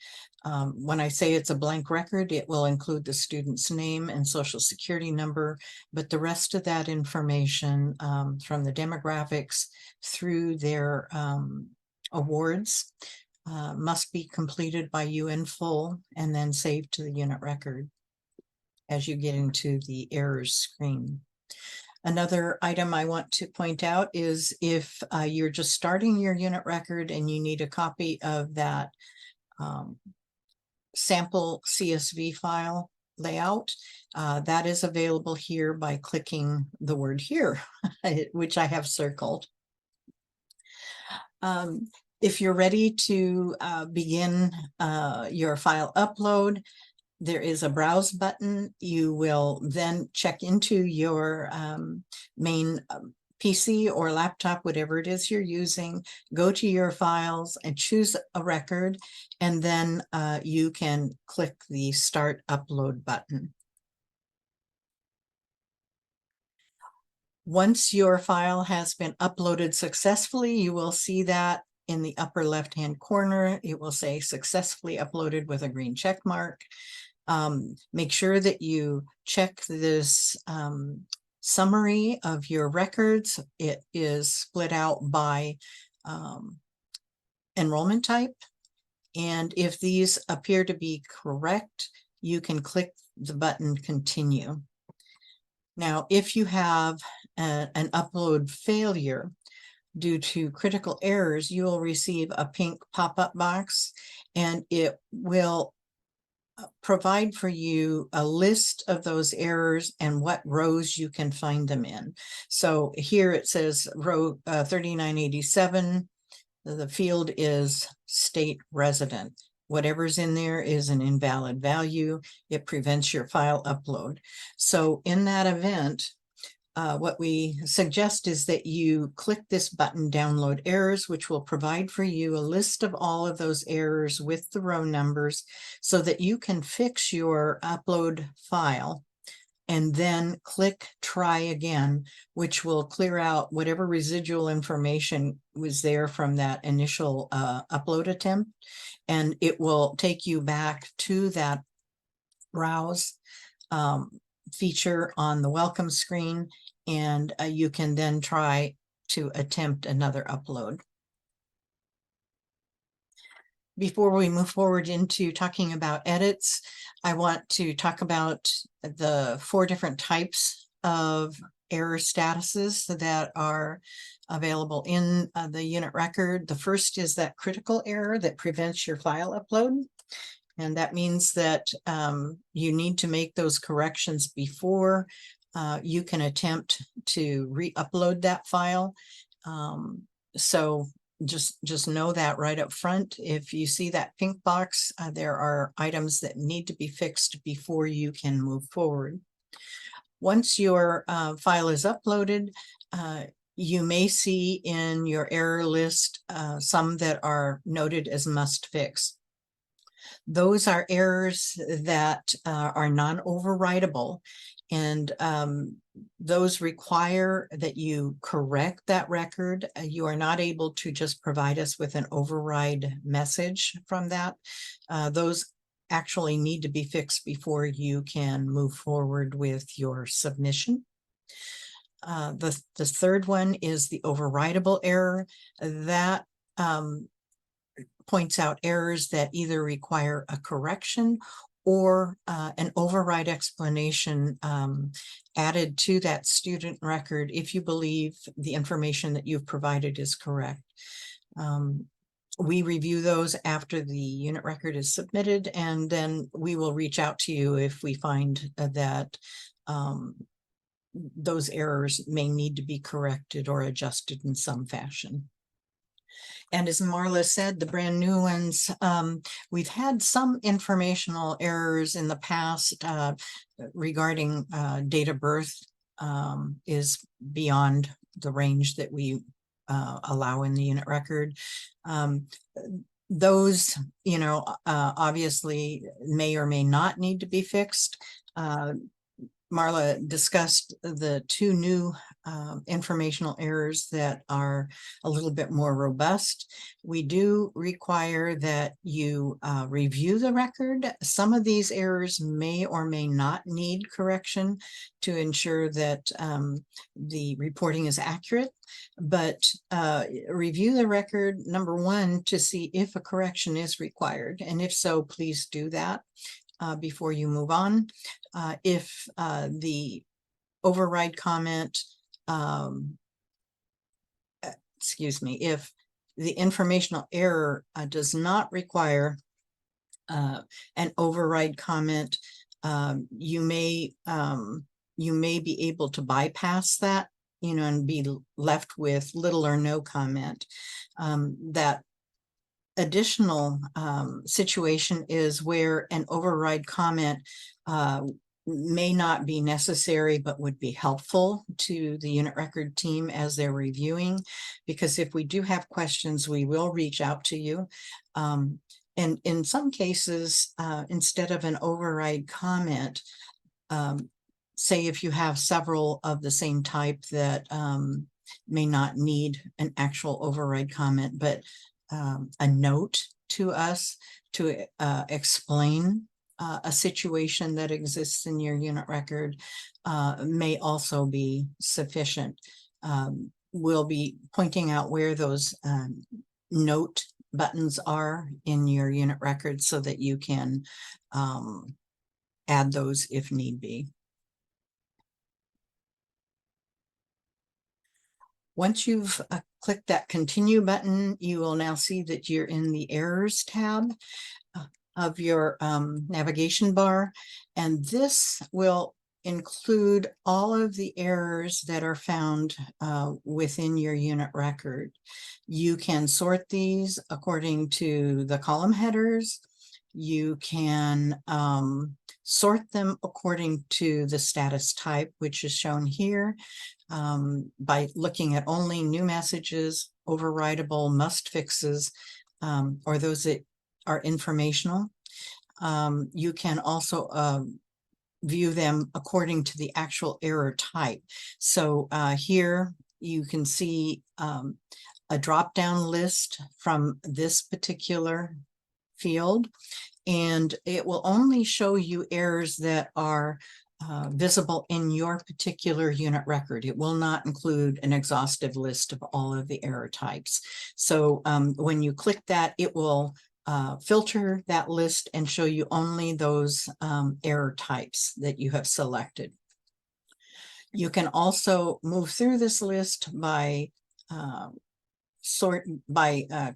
[SPEAKER 1] When I say it's a blank record, it will include the student's name and social security number, but the rest of that information from the demographics through their awards must be completed by you in full and then saved to the unit record as you get into the errors screen. Another item I want to point out is if you're just starting your unit record and you need a copy of that sample CSV file layout, that is available here by clicking the word here, which I have circled. If you're ready to begin your file upload, there is a browse button. You will then check into your main PC or laptop, whatever it is you're using, go to your files and choose a record, and then you can click the Start Upload button. Once your file has been uploaded successfully, you will see that in the upper left-hand corner, it will say successfully uploaded with a green check mark. Make sure that you check this summary of your records. It is split out by enrollment type. And if these appear to be correct, you can click the button Continue. Now, if you have an upload failure due to critical errors, you will receive a pink pop-up box, and it will provide for you a list of those errors and what rows you can find them in. So here it says row 3987, the field is state resident. Whatever's in there is an invalid value. It prevents your file upload. So in that event, what we suggest is that you click this button, Download Errors, which will provide for you a list of all of those errors with the row numbers so that you can fix your upload file and then click Try Again, which will clear out whatever residual information was there from that initial upload attempt, and it will take you back to that browse feature on the welcome screen, and you can then try to attempt another upload. Before we move forward into talking about edits, I want to talk about the 4 different types of error statuses that are available in the unit record. The first is that critical error that prevents your file upload. And that means that you need to make those corrections before you can attempt to re-upload that file. So just know that right up front. If you see that pink box, there are items that need to be fixed before you can move forward. Once your file is uploaded, you may see in your error list some that are noted as must fix. Those are errors that are non-overwritable, and those require that you correct that record. You are not able to just provide us with an override message from that. Those actually need to be fixed before you can move forward with your submission. The third one is the overwritable error. That points out errors that either require a correction or an override explanation added to that student record if you believe the information that you've provided is correct. We review those after the unit record is submitted, and then we will reach out to you if we find that those errors may need to be corrected or adjusted in some fashion. And as Marla said, the brand new ones, we've had some informational errors in the past regarding date of birth is beyond the range that we allow in the unit record. those, obviously may or may not need to be fixed. Marla discussed the two new informational errors that are a little bit more robust. We do require that you review the record. Some of these errors may or may not need correction to ensure that the reporting is accurate, but review the record, number one, to see if a correction is required. And if so, please do that before you move on. If the override comment, if the informational error does not require an override comment, you may be able to bypass that, and be left with little or no comment. That additional situation is where an override comment may not be necessary, but would be helpful to the unit record team as they're reviewing, because if we do have questions, we will reach out to you. And in some cases, instead of an override comment, say if you have several of the same type that may not need an actual override comment, but a note to us to explain a situation that exists in your unit record may also be sufficient. We'll be pointing out where those note buttons are in your unit record so that you can add those if need be. Once you've clicked that continue button, you will now see that you're in the errors tab of your navigation bar. And this will include all of the errors that are found within your unit record. You can sort these according to the column headers. You can sort them according to the status type, which is shown here. By looking at only new messages, overridable, must fixes, or those that are informational. You can also view them according to the actual error type. So here you can see a drop-down list from this particular field, and it will only show you errors that are visible in your particular unit record. It will not include an exhaustive list of all of the error types. So when you click that, it will filter that list and show you only those error types that you have selected. You can also move through this list by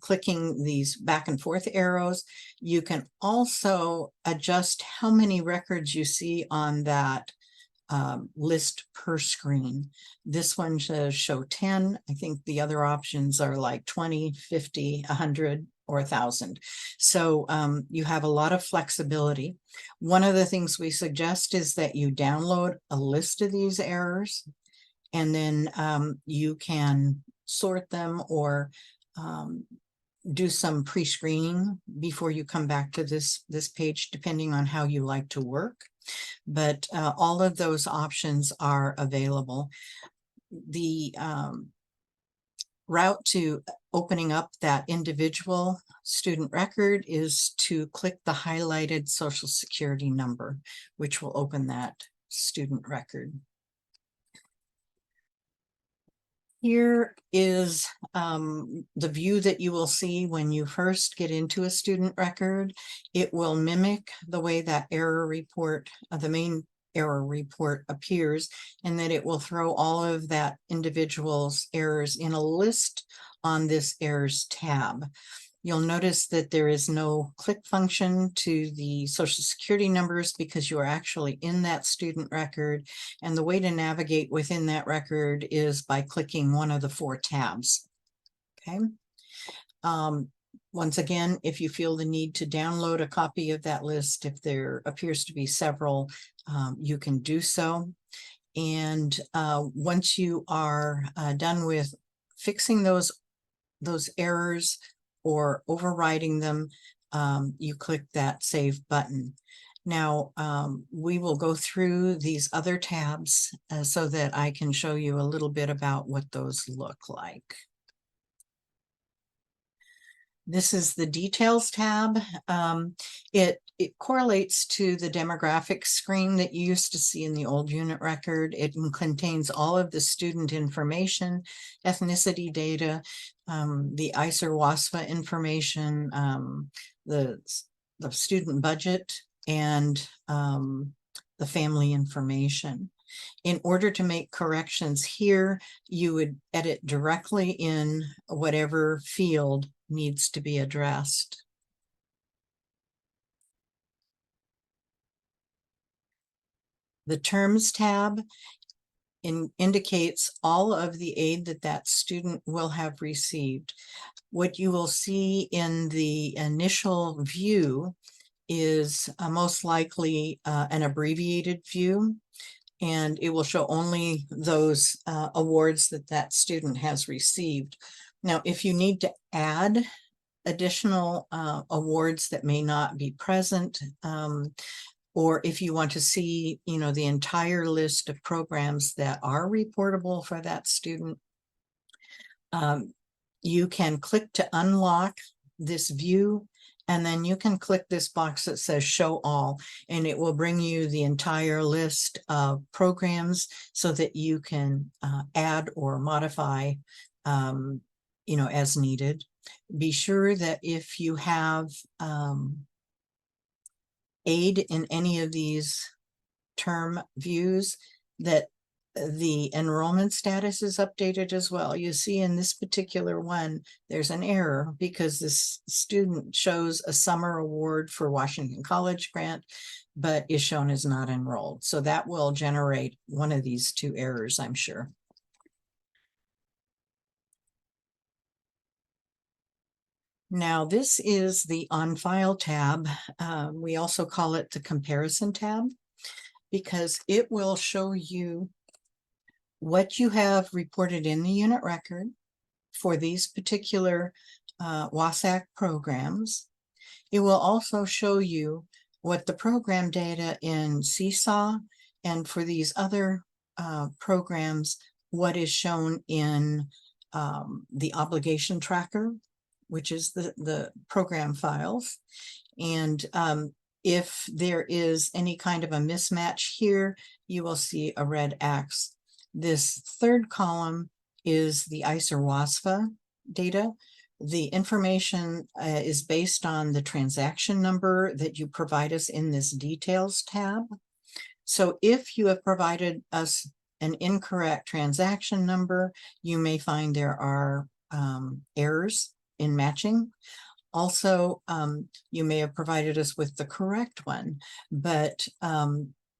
[SPEAKER 1] clicking these back and forth arrows. You can also adjust how many records you see on that list per screen. This one says show 10. I think the other options are like 20, 50, 100, or 1,000. So you have a lot of flexibility. One of the things we suggest is that you download a list of these errors, and then you can sort them or do some pre-screening before you come back to this page, depending on how you like to work. But all of those options are available. The route to opening up that individual student record is to click the highlighted Social Security number, which will open that student record. Here is the view that you will see when you first get into a student record. It will mimic the way that error report, the main error report appears, and that it will throw all of that individual's errors in a list on this errors tab. You'll notice that there is no click function to the Social Security numbers because you are actually in that student record. And the way to navigate within that record is by clicking one of the 4 tabs. Okay. Once again, if you feel the need to download a copy of that list, if there appears to be several, you can do so. And once you are done with fixing those errors or overriding them, you click that save button. Now, we will go through these other tabs so that I can show you a little bit about what those look like. This is the details tab. It correlates to the demographics screen that you used to see in the old unit record. It contains all of the student information, ethnicity data, the ICER WASFA information, the student budget, and the family information. In order to make corrections here, you would edit directly in whatever field needs to be addressed. The Terms tab indicates all of the aid that student will have received. What you will see in the initial view is most likely an abbreviated view, and it will show only those awards that student has received. Now, if you need to add additional awards that may not be present, or if you want to see, the entire list of programs that are reportable for that student, you can click to unlock this view, and then you can click this box that says show all, and it will bring you the entire list of programs so that you can add or modify, as needed. Be sure that if you have aid in any of these term views, that the enrollment status is updated as well. You see in this particular one, there's an error because this student shows a summer award for Washington College grant, but is shown as not enrolled. So that will generate one of these two errors, I'm sure. Now, this is the On File tab. We also call it the Comparison tab because it will show you what you have reported in the unit record for these particular WASAC programs. It will also show you what the program data in Seesaw and for these other programs, what is shown in the obligation tracker, which is the program files. And if there is any kind of a mismatch here, you will see a red X. This third column is the ICER WASFA data. The information is based on the transaction number that you provide us in this details tab. So if you have provided us an incorrect transaction number, you may find there are errors in matching. Also, you may have provided us with the correct one, but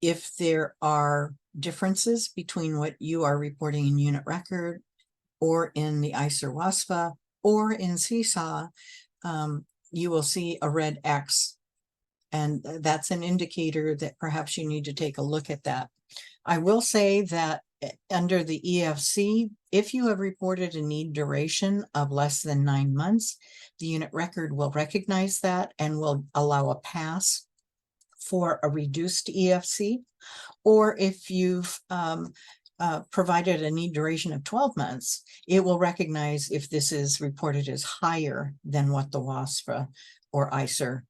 [SPEAKER 1] if there are differences between what you are reporting in unit record or in the ICER WASFA or in Seesaw, you will see a red X, and that's an indicator that perhaps you need to take a look at that. I will say that under the EFC, if you have reported a need duration of less than 9 months, the unit record will recognize that and will allow a pass for a reduced EFC. Or if you've provided a need duration of 12 months, it will recognize if this is reported as higher than what the WASFA or ICER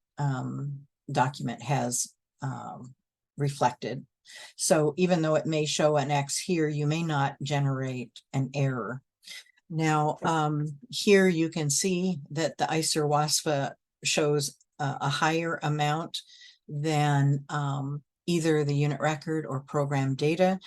[SPEAKER 1] document has reflected. So even though it may show an X here, you may not generate an error. Now, here you can see that the ICER WASFA shows a higher amount than either the unit record or program data.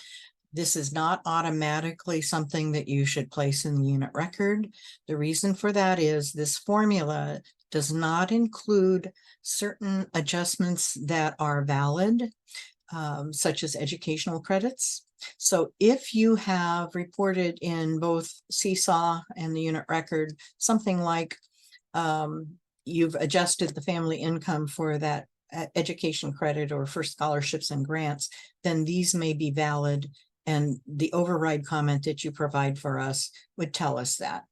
[SPEAKER 1] This is not automatically something that you should place in the unit record. The reason for that is this formula does not include certain adjustments that are valid, such as educational credits. So if you have reported in both Seesaw and the unit record, something like you've adjusted the family income for that education credit or for scholarships and grants, then these may be valid, and the override comment that you provide for us would tell us that.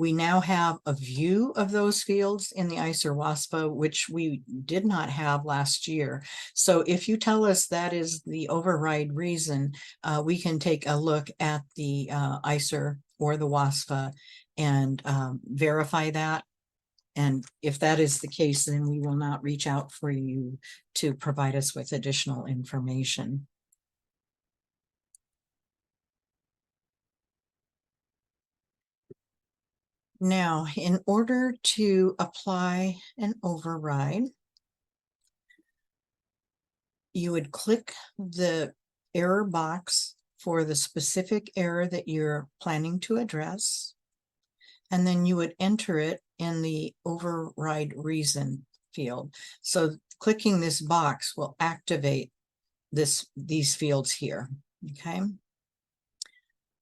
[SPEAKER 1] We now have a view of those fields in the ICER WASPA, which we did not have last year. So if you tell us that is the override reason, we can take a look at the ICER or the WASPA and verify that. And if that is the case, then we will not reach out for you to provide us with additional information. Now, in order to apply an override, you would click the error box for the specific error that you're planning to address, and then you would enter it in the override reason field. So clicking this box will activate these fields here, okay?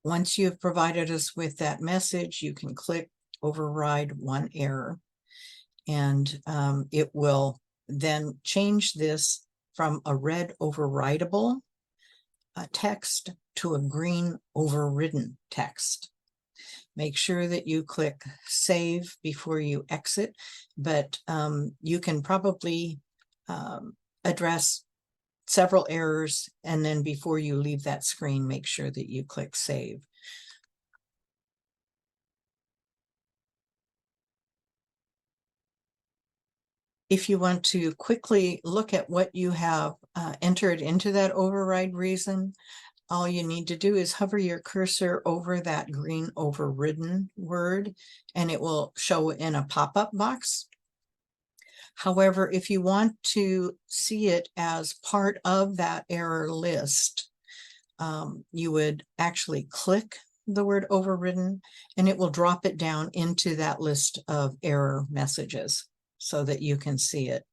[SPEAKER 1] Once you've provided us with that message, you can click override one error, and it will then change this from a red overridable text to a green overridden text. Make sure that you click save before you exit, but you can probably address several errors, and then before you leave that screen, make sure that you click save. If you want to quickly look at what you have entered into that override reason, all you need to do is hover your cursor over that green overridden word, and it will show in a pop-up box. However, if you want to see it as part of that error list, you would actually click the word overridden, and it will drop it down into that list of error messages so that you can see it.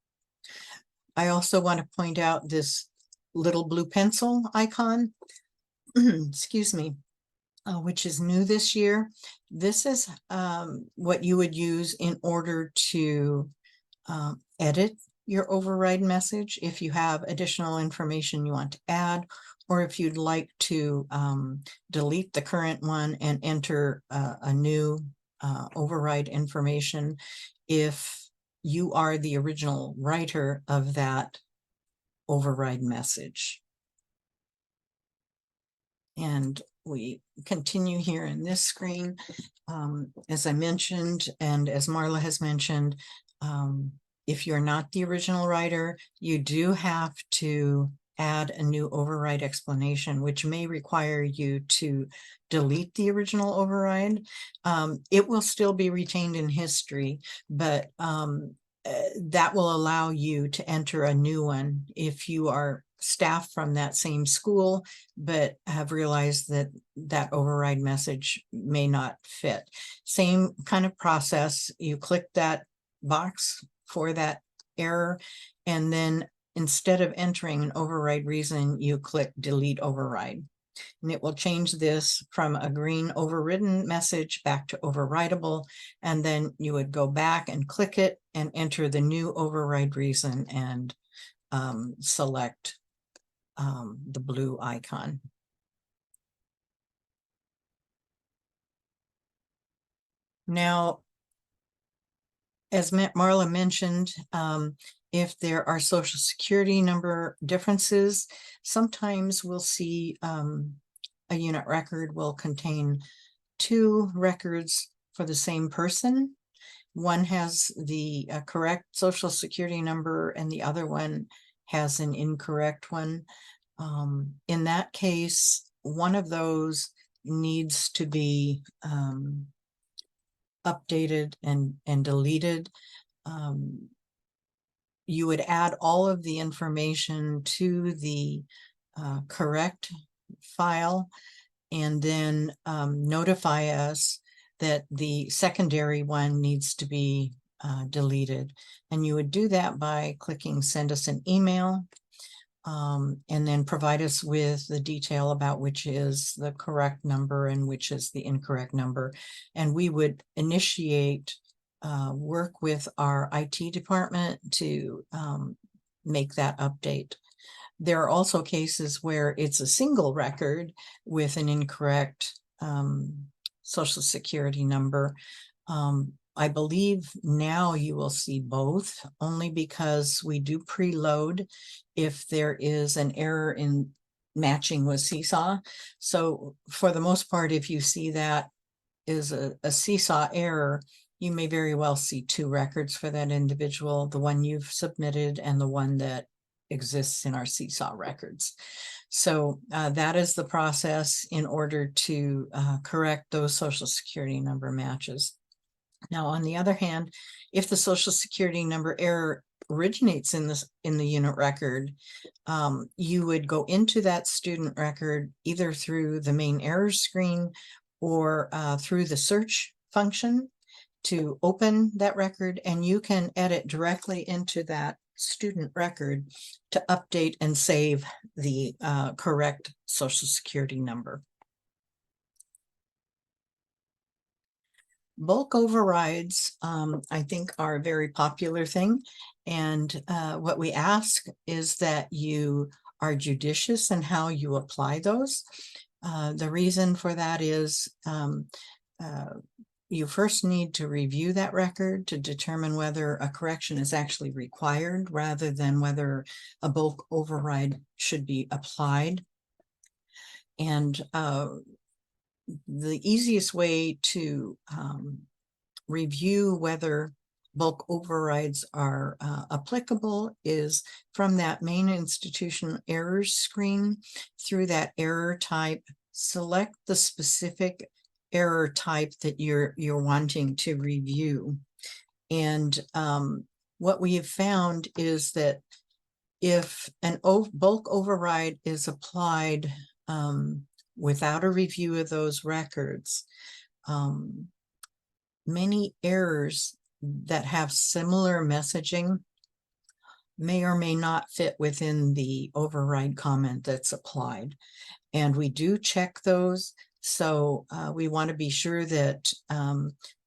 [SPEAKER 1] I also want to point out this little blue pencil icon, excuse me, which is new this year. This is what you would use in order to edit your override message if you have additional information you want to add, or if you'd like to delete the current one and enter a new override information if you are the original writer of that override message. And we continue here in this screen. As I mentioned, and as Marla has mentioned, if you're not the original writer, you do have to add a new override explanation, which may require you to delete the original override. It will still be retained in history, but that will allow you to enter a new one if you are staff from that same school, but have realized that that override message may not fit. Same kind of process. You click that box for that error, and then instead of entering an override reason, you click delete override. And it will change this from a green overridden message back to overridable. And then you would go back and click it and enter the new override reason and select the blue icon. Now, as Marla mentioned, if there are social security number differences, sometimes we'll see a unit record will contain two records for the same person. One has the correct social security number and the other one has an incorrect one. In that case, one of those needs to be updated and deleted. You would add all of the information to the correct file and then notify us that the secondary one needs to be deleted. And you would do that by clicking send us an email, and then provide us with the detail about which is the correct number and which is the incorrect number. And we would initiate work with our IT department to make that update. There are also cases where it's a single record with an incorrect social security number. I believe now you will see both, only because we do preload if there is an error in matching with Seesaw. So for the most part, if you see that is a Seesaw error, you may very well see two records for that individual, the one you've submitted and the one that exists in our Seesaw records. So that is the process in order to correct those Social Security number matches. Now, on the other hand, if the Social Security number error originates in the unit record, you would go into that student record either through the main error screen or through the search function to open that record, and you can edit directly into that student record to update and save the correct Social Security number. Bulk overrides, I think, are a very popular thing. And what we ask is that you are judicious in how you apply those. The reason for that is you first need to review that record to determine whether a correction is actually required rather than whether a bulk override should be applied. And the easiest way to review whether bulk overrides are applicable is from that main institution errors screen. Through that error type, select the specific error type that you're wanting to review. And what we have found is that if an bulk override is applied without a review of those records, many errors that have similar messaging may or may not fit within the override comment that's applied. And we do check those. So we want to be sure that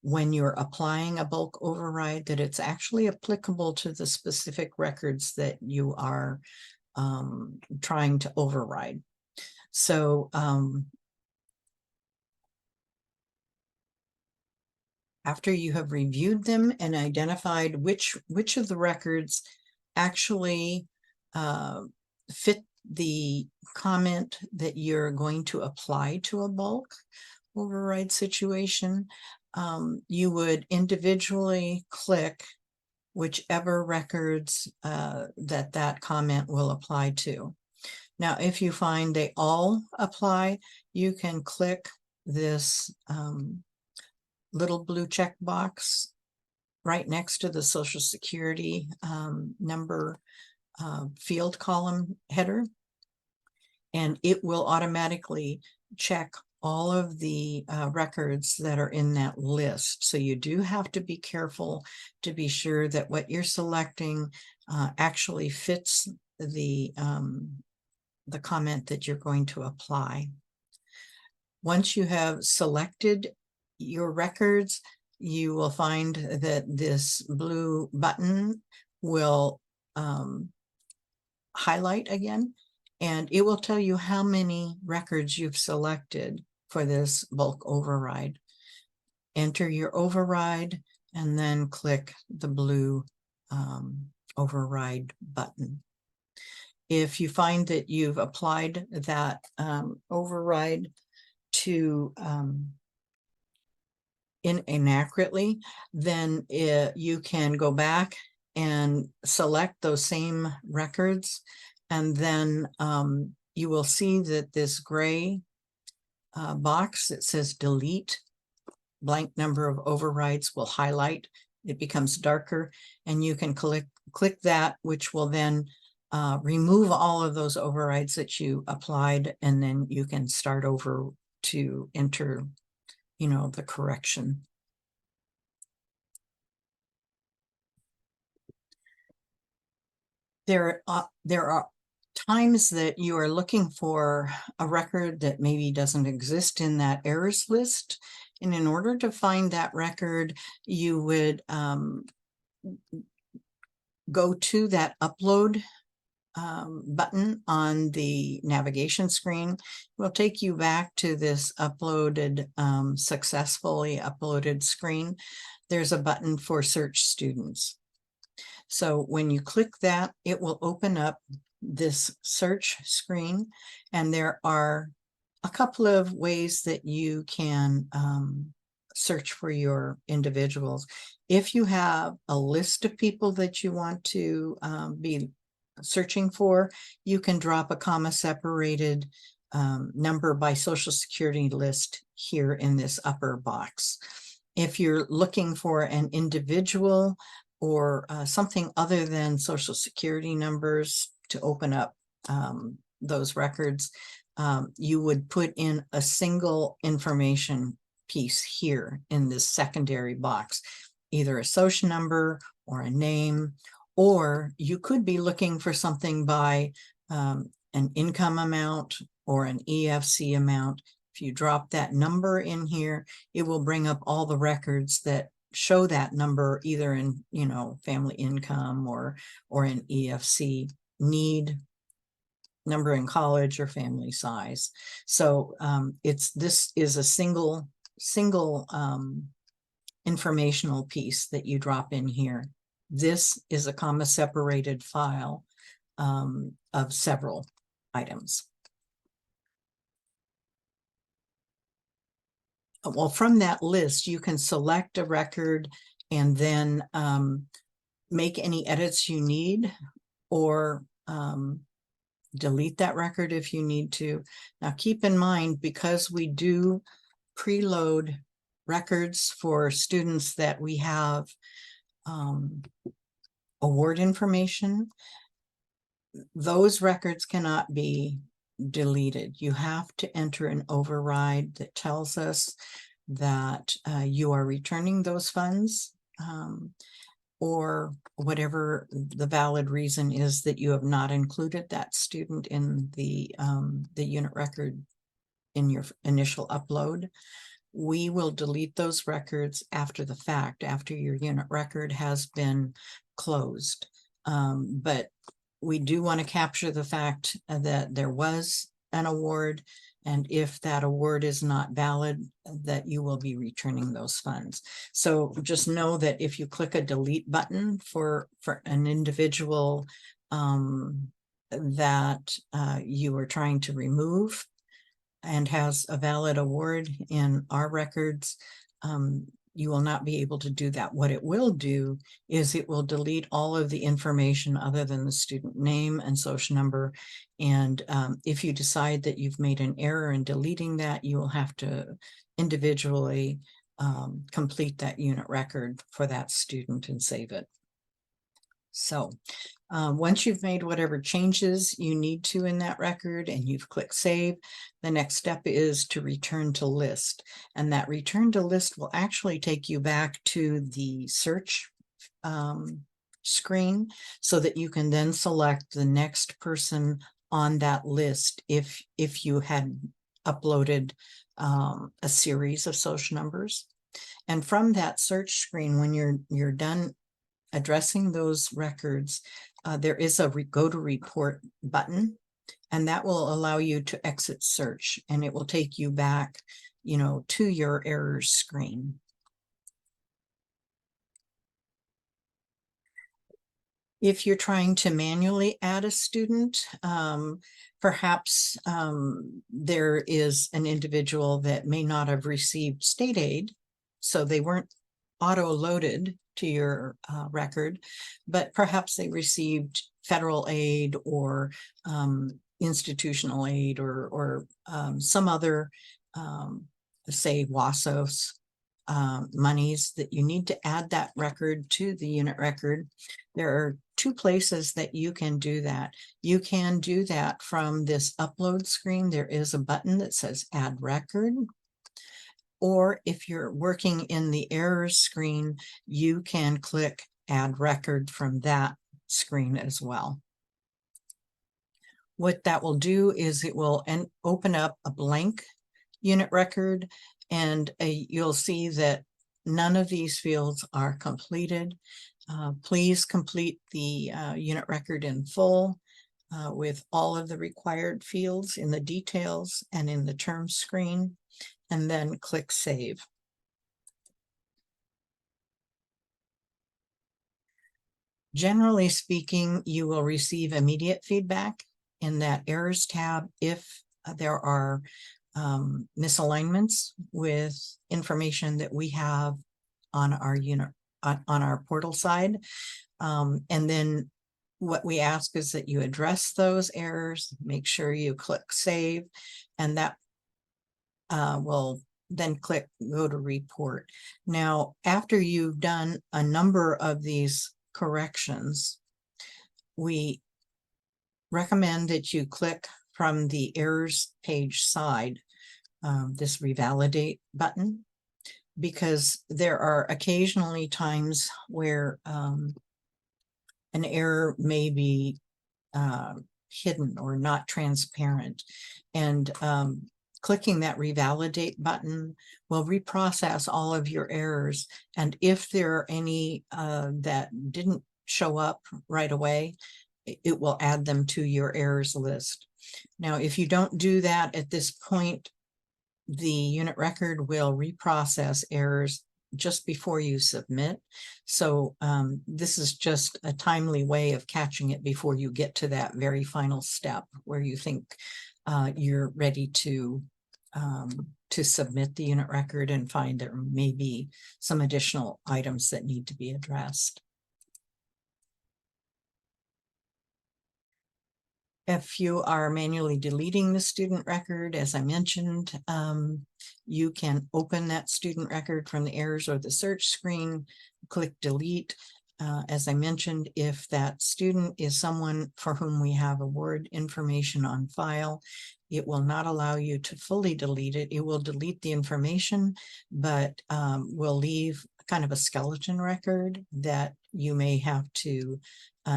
[SPEAKER 1] when you're applying a bulk override, that it's actually applicable to the specific records that you are trying to override. So after you have reviewed them and identified which of the records actually fit the comment that you're going to apply to a bulk override situation, you would individually click whichever records that comment will apply to. Now, if you find they all apply, you can click this little blue check box right next to the Social Security number field column header, and it will automatically check all of the records that are in that list. So you do have to be careful to be sure that what you're selecting actually fits the comment that you're going to apply. Once you have selected your records, you will find that this blue button will highlight again, and it will tell you how many records you've selected for this bulk override. Enter your override and then click the blue override button. If you find that you've applied that override to inaccurately, then you can go back and select those same records, and then you will see that this gray box that says delete blank number of overrides will highlight. It becomes darker, and you can click that, which will then remove all of those overrides that you applied, and then you can start over to enter, the correction. There are times that you are looking for a record that maybe doesn't exist in that errors list. And in order to find that record, you would go to that upload button on the navigation screen will take you back to this uploaded, successfully uploaded screen. There's a button for search students. So when you click that, it will open up this search screen, and there are a couple of ways that you can search for your individuals. If you have a list of people that you want to be searching for, you can drop a comma separated number by Social Security list here in this upper box. If you're looking for an individual or something other than Social Security numbers to open up those records, you would put in a single information piece here in this secondary box, either a social number or a name, or you could be looking for something by an income amount or an EFC amount. If you drop that number in here, it will bring up all the records that show that number, either in, you know, family income or an EFC need, number in college, or family size. So this is a single informational piece that you drop in here. This is a comma separated file of several items. Well, from that list, you can select a record and then make any edits you need, or delete that record if you need to. Now, keep in mind, because we do preload records for students that we have award information, those records cannot be deleted. You have to enter an override that tells us that you are returning those funds, or whatever the valid reason is that you have not included that student in the unit record in your initial upload. We will delete those records after the fact, after your unit record has been closed. But we do want to capture the fact that there was an award, and if that award is not valid, that you will be returning those funds. So just know that if you click a delete button for an individual that you are trying to remove and has a valid award in our records, you will not be able to do that. What it will do is it will delete all of the information other than the student name and social number. And if you decide that you've made an error in deleting that, you will have to individually complete that unit record for that student and save it. So once you've made whatever changes you need to in that record and you've clicked save, the next step is to return to list. And that return to list will actually take you back to the search screen, so that you can then select the next person on that list if you had uploaded a series of social numbers. And from that search screen, when you're done addressing those records, there is a go to report button, and that will allow you to exit search, and it will take you back, you know, to your errors screen. If you're trying to manually add a student, perhaps there is an individual that may not have received state aid, so they weren't auto-loaded to your record, but perhaps they received federal aid or institutional aid or some other, say, WASOS monies that you need to add that record to the unit record. There are two places that you can do that. You can do that from this upload screen. There is a button that says add record. Or if you're working in the errors screen, you can click add record from that screen as well. What that will do is it will open up a blank unit record, and you'll see that none of these fields are completed. Please complete the unit record in full. with all of the required fields in the details and in the term screen, and then click Save. Generally speaking, you will receive immediate feedback in that Errors tab if there are misalignments with information that we have on our unit, on our portal side. And then what we ask is that you address those errors, make sure you click Save, and that will then click Go to Report. Now, after you've done a number of these corrections, we recommend that you click from the errors page side, this Revalidate button, because there are occasionally times where an error may be hidden or not transparent. And clicking that Revalidate button will reprocess all of your errors. And if there are any that didn't show up right away, it will add them to your errors list. Now, if you don't do that at this point, the unit record will reprocess errors just before you submit. So this is just a timely way of catching it before you get to that very final step where you think you're ready to submit the unit record and find there may be some additional items that need to be addressed. If you are manually deleting the student record, as I mentioned, you can open that student record from the errors or the search screen, click delete. As I mentioned, if that student is someone for whom we have award information on file, it will not allow you to fully delete it. It will delete the information, but will leave kind of a skeleton record that you may have to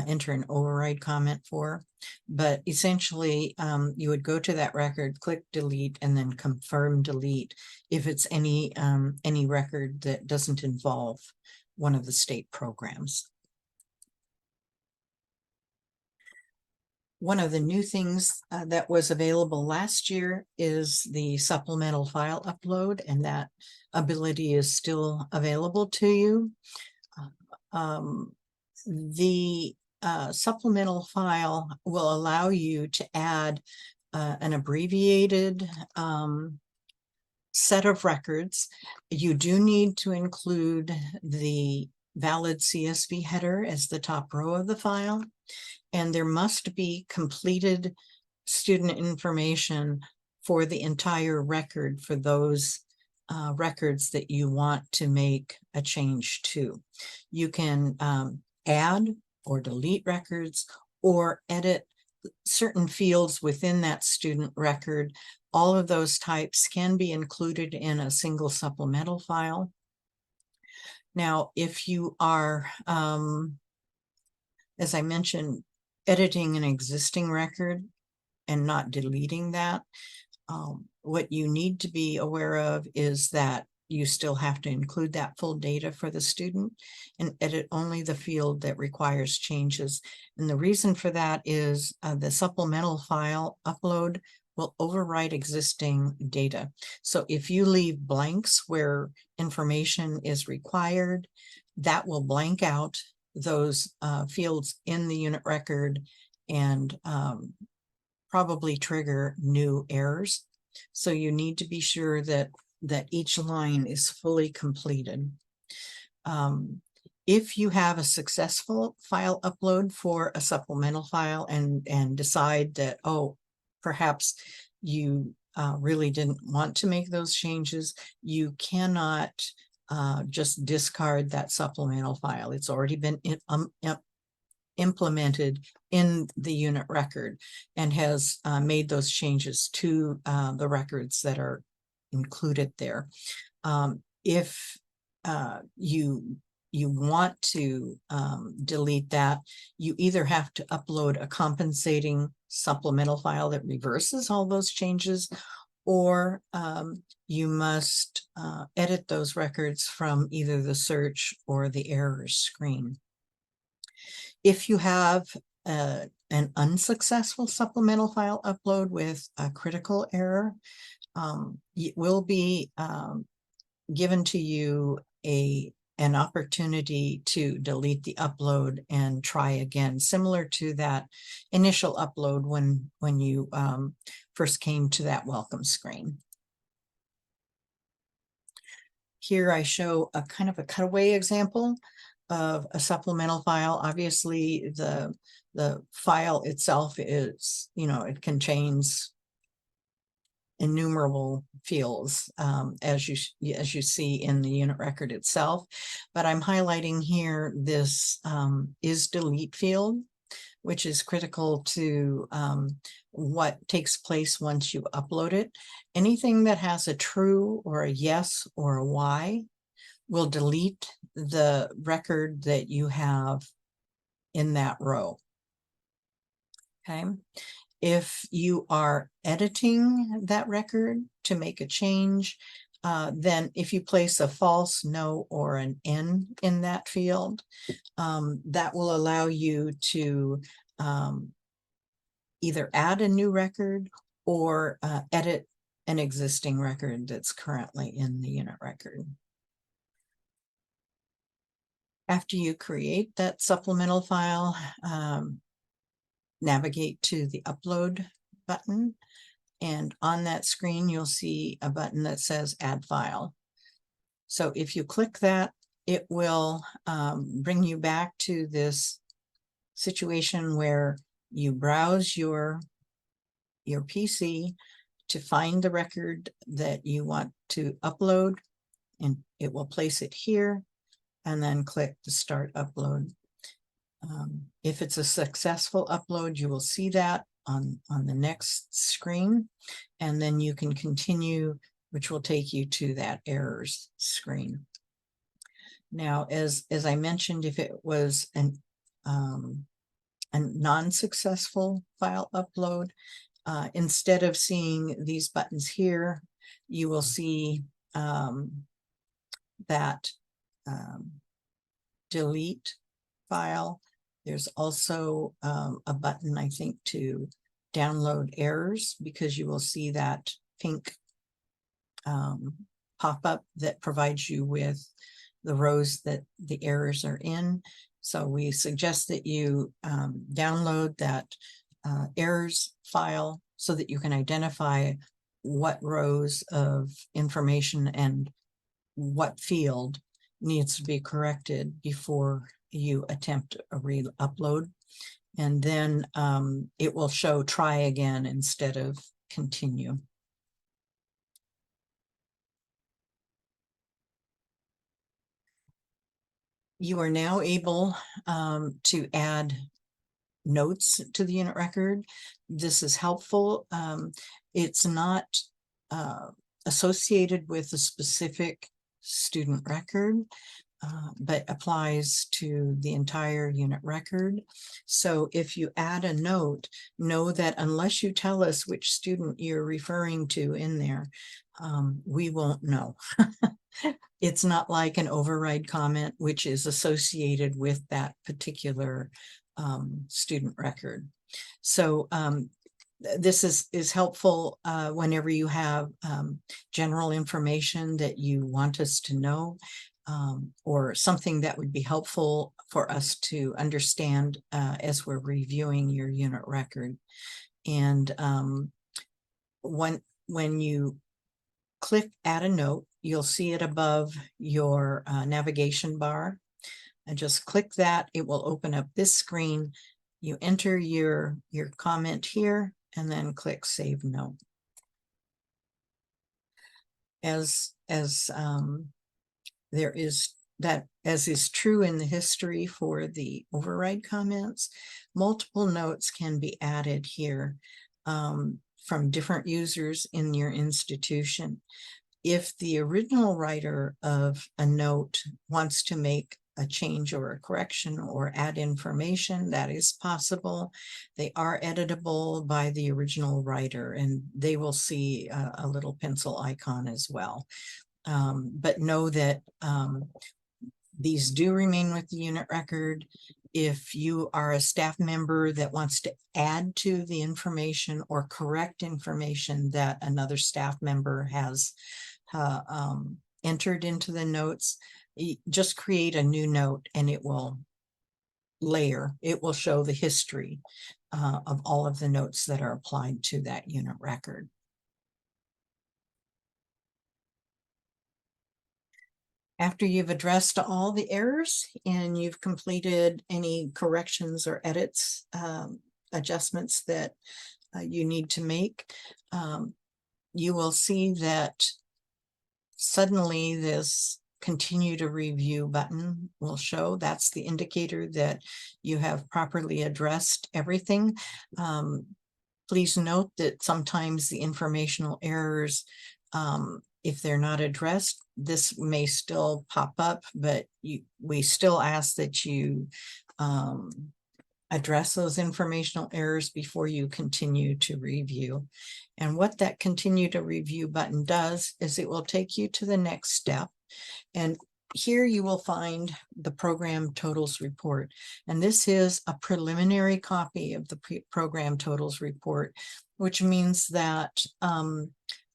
[SPEAKER 1] enter an override comment for. But essentially, you would go to that record, click delete, and then confirm delete if it's any record that doesn't involve one of the state programs. One of the new things that was available last year is the supplemental file upload, and that ability is still available to you. The supplemental file will allow you to add an abbreviated set of records. You do need to include the valid CSV header as the top row of the file, and there must be completed student information for the entire record for those records that you want to make a change to. You can add or delete records or edit certain fields within that student record. All of those types can be included in a single supplemental file. Now, if you are, as I mentioned, editing an existing record and not deleting that, what you need to be aware of is that you still have to include that full data for the student and edit only the field that requires changes. And the reason for that is the supplemental file upload will overwrite existing data. So if you leave blanks where information is required, that will blank out those fields in the unit record and probably trigger new errors. So you need to be sure that each line is fully completed. If you have a successful file upload for a supplemental file and decide that, oh, perhaps you really didn't want to make those changes, you cannot just discard that supplemental file. It's already been implemented in the unit record and has made those changes to the records that are included there. If you want to delete that, you either have to upload a compensating supplemental file that reverses all those changes, or you must edit those records from either the search or the errors screen. If you have an an unsuccessful supplemental file upload with a critical error, it will be given to you an opportunity to delete the upload and try again, similar to that initial upload when you first came to that welcome screen. Here I show a kind of a cutaway example of a supplemental file. Obviously, the file itself is, it contains innumerable fields as you see in the unit record itself. But I'm highlighting here this is delete field, which is critical to what takes place once you upload it. Anything that has a true or a yes or a Y will delete the record that you have in that row. Okay. If you are editing that record to make a change, then if you place a false, no, or an N in that field, that will allow you to either add a new record or edit an existing record that's currently in the unit record. After you create that supplemental file, navigate to the upload button, and on that screen you'll see a button that says add file. So if you click that, it will bring you back to this situation where you browse your PC to find the record that you want to upload, and it will place it here, and then click the start upload. If it's a successful upload, you will see that on the next screen, and then you can continue, which will take you to that errors screen. Now, as I mentioned, if it was a non-successful file upload, instead of seeing these buttons here, you will see that delete file. There's also a button, I think, to download errors, because you will see that pink pop-up that provides you with the rows that the errors are in. So we suggest that you download that errors file so that you can identify what rows of information and what field needs to be corrected before you attempt a re-upload. And then it will show try again instead of continue. You are now able to add notes to the unit record. This is helpful. It's not associated with a specific student record, but applies to the entire unit record. So if you add a note, know that unless you tell us which student you're referring to in there, we won't know. It's not like an override comment, which is associated with that particular student record. So this is helpful whenever you have general information that you want us to know, or something that would be helpful for us to understand as we're reviewing your unit record. And when you click add a note, you'll see it above your navigation bar, and just click that. It will open up this screen. You enter your comment here, and then click save note. As there is that, as is true in the history for the override comments, multiple notes can be added here from different users in your institution. If the original writer of a note wants to make a change or a correction or add information, that is possible. They are editable by the original writer, and they will see a little pencil icon as well. But know that these do remain with the unit record, if you are a staff member that wants to add to the information or correct information that another staff member has entered into the notes, just create a new note and it will show the history of all of the notes that are applied to that unit record. After you've addressed all the errors and you've completed any corrections or edits, adjustments that you need to make, you will see that suddenly this continue to review button will show. That's the indicator that you have properly addressed everything. Please note that sometimes the informational errors, if they're not addressed, this may still pop up, but we still ask that you address those informational errors before you continue to review. And what that continue to review button does is it will take you to the next step. And here you will find the program totals report. And this is a preliminary copy of the program totals report, which means that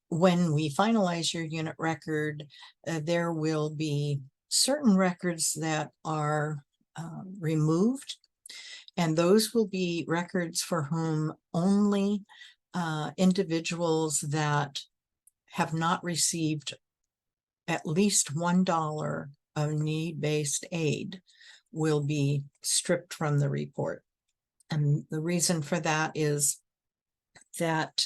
[SPEAKER 1] when we finalize your unit record, there will be certain records that are removed. And those will be records for whom only individuals that have not received at least $1 of need-based aid will be stripped from the report. And the reason for that is that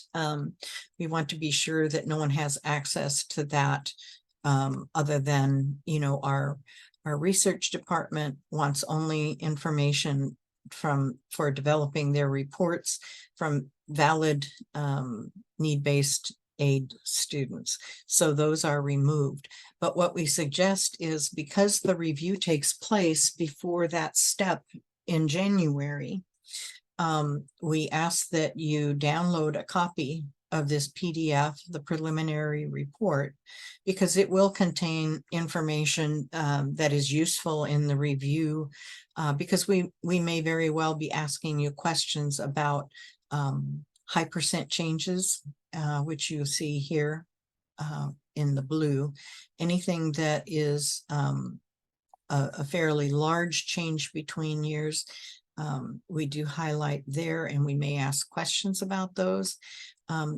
[SPEAKER 1] we want to be sure that no one has access to that other than, our research department wants only information for developing their reports from valid need-based aid students. So those are removed. But what we suggest is, because the review takes place before that step in January, we ask that you download a copy of this PDF, the preliminary report, because it will contain information that is useful in the review, because we may very well be asking you questions about high percent changes, which you see here in the blue. Anything that is a fairly large change between years, we do highlight there, and we may ask questions about those.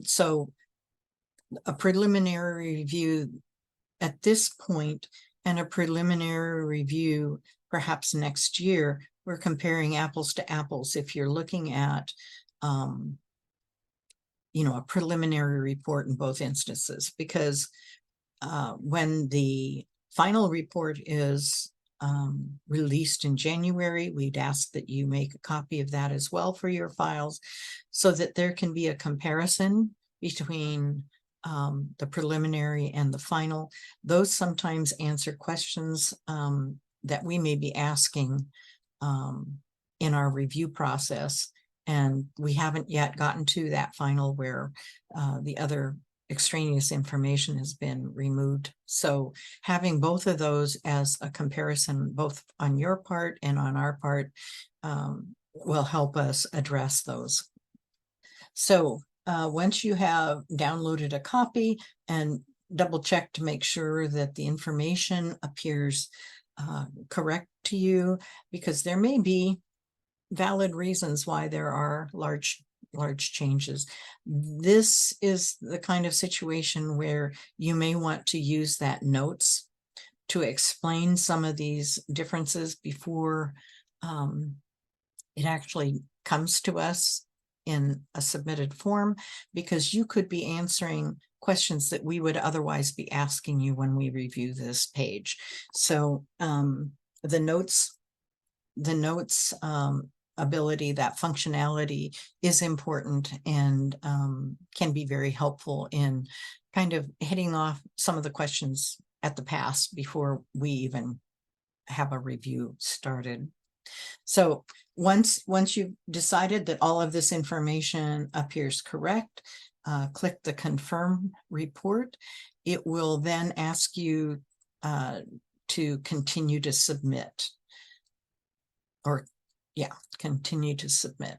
[SPEAKER 1] So a preliminary review at this point and a preliminary review perhaps next year, we're comparing apples to apples if you're looking at a preliminary report in both instances, because when the final report is released in January, we'd ask that you make a copy of that as well for your files, so that there can be a comparison between the preliminary and the final. Those sometimes answer questions that we may be asking in our review process, and we haven't yet gotten to that final where the other extraneous information has been removed. So having both of those as a comparison, both on your part and on our part, will help us address those. So once you have downloaded a copy and double check to make sure that the information appears correct to you, because there may be valid reasons why there are large changes. This is the kind of situation where you may want to use that notes to explain some of these differences before it actually comes to us in a submitted form, because you could be answering questions that we would otherwise be asking you when we review this page. So the notes ability, that functionality is important and can be very helpful in kind of hitting off some of the questions at the pass before we even have a review started. So once you've decided that all of this information appears correct, click the confirm report. It will then ask you to continue to submit, or continue to submit.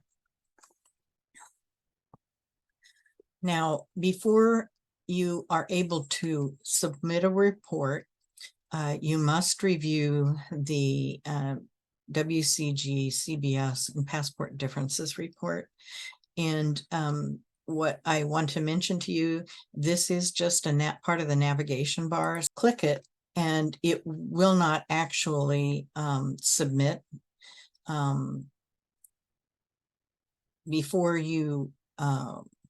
[SPEAKER 1] Now, before you are able to submit a report, you must review the WCG, CBS, and Passport Differences report. And what I want to mention to you, this is just a part of the navigation bars. Click it, and it will not actually submit. Before you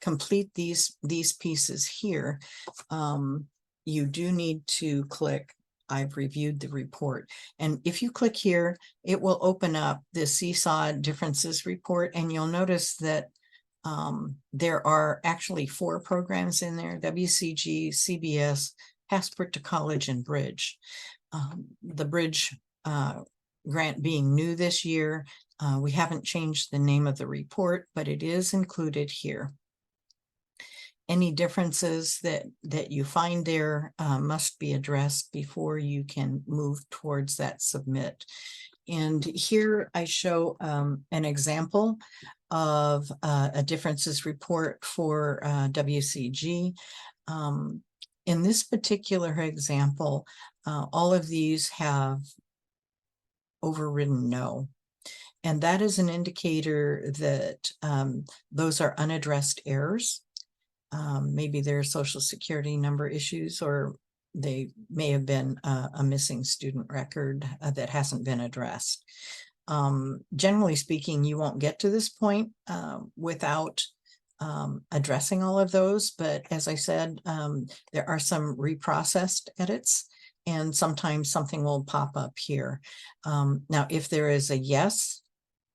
[SPEAKER 1] complete these pieces here, you do need to click I've reviewed the report. And if you click here, it will open up the Seesaw Differences report, and you'll notice that there are actually 4 programs in there: WCG, CBS, Passport to College, and Bridge. The Bridge grant being new this year, we haven't changed the name of the report, but it is included here. Any differences that you find there must be addressed before you can move towards that submit. And here I show an example of a differences report for WCG. In this particular example, all of these have overridden no. And that is an indicator that those are unaddressed errors. Maybe they're social security number issues, or they may have been a missing student record that hasn't been addressed. Generally speaking, you won't get to this point without addressing all of those. But as I said, there are some reprocessed edits, and sometimes something will pop up here. Now, if there is a yes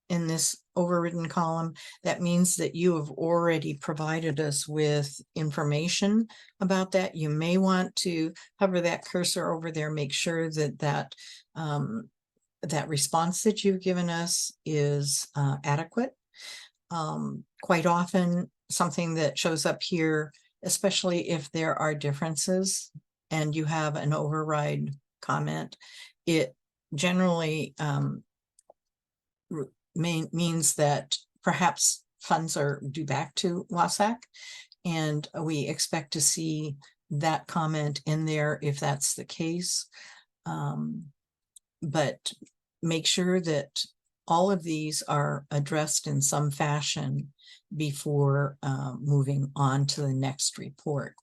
[SPEAKER 1] in this overridden column, that means that you have already provided us with information about that. You may want to hover that cursor over there, make sure that that response that you've given us is adequate. Quite often, something that shows up here, especially if there are differences and you have an override comment, it generally means that perhaps funds are due back to WASAC, and we expect to see that comment in there if that's the case. But make sure that all of these are addressed in some fashion before moving on to the next report.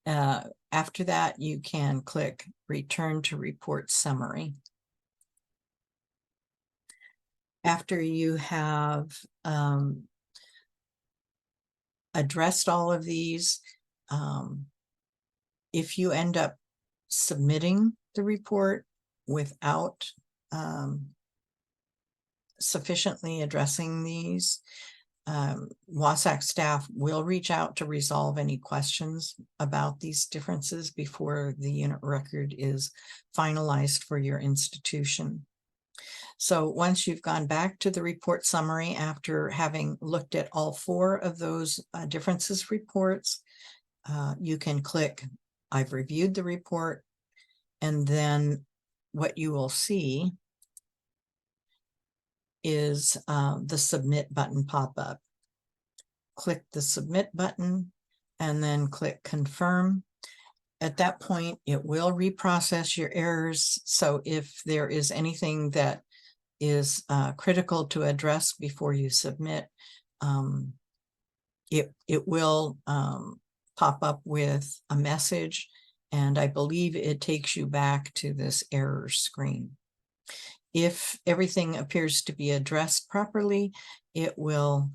[SPEAKER 1] After that, you can click Return to Report Summary. After you have addressed all of these, if you end up submitting the report without sufficiently addressing these, WASAC staff will reach out to resolve any questions about these differences before the unit record is finalized for your institution. So once you've gone back to the report summary after having looked at all 4 of those differences reports, you can click I've reviewed the report, and then what you will see is the submit button pop up. Click the submit button and then click confirm. At that point, it will reprocess your errors. So if there is anything that is critical to address before you submit, it will pop up with a message, and I believe it takes you back to this error screen. If everything appears to be addressed properly, it will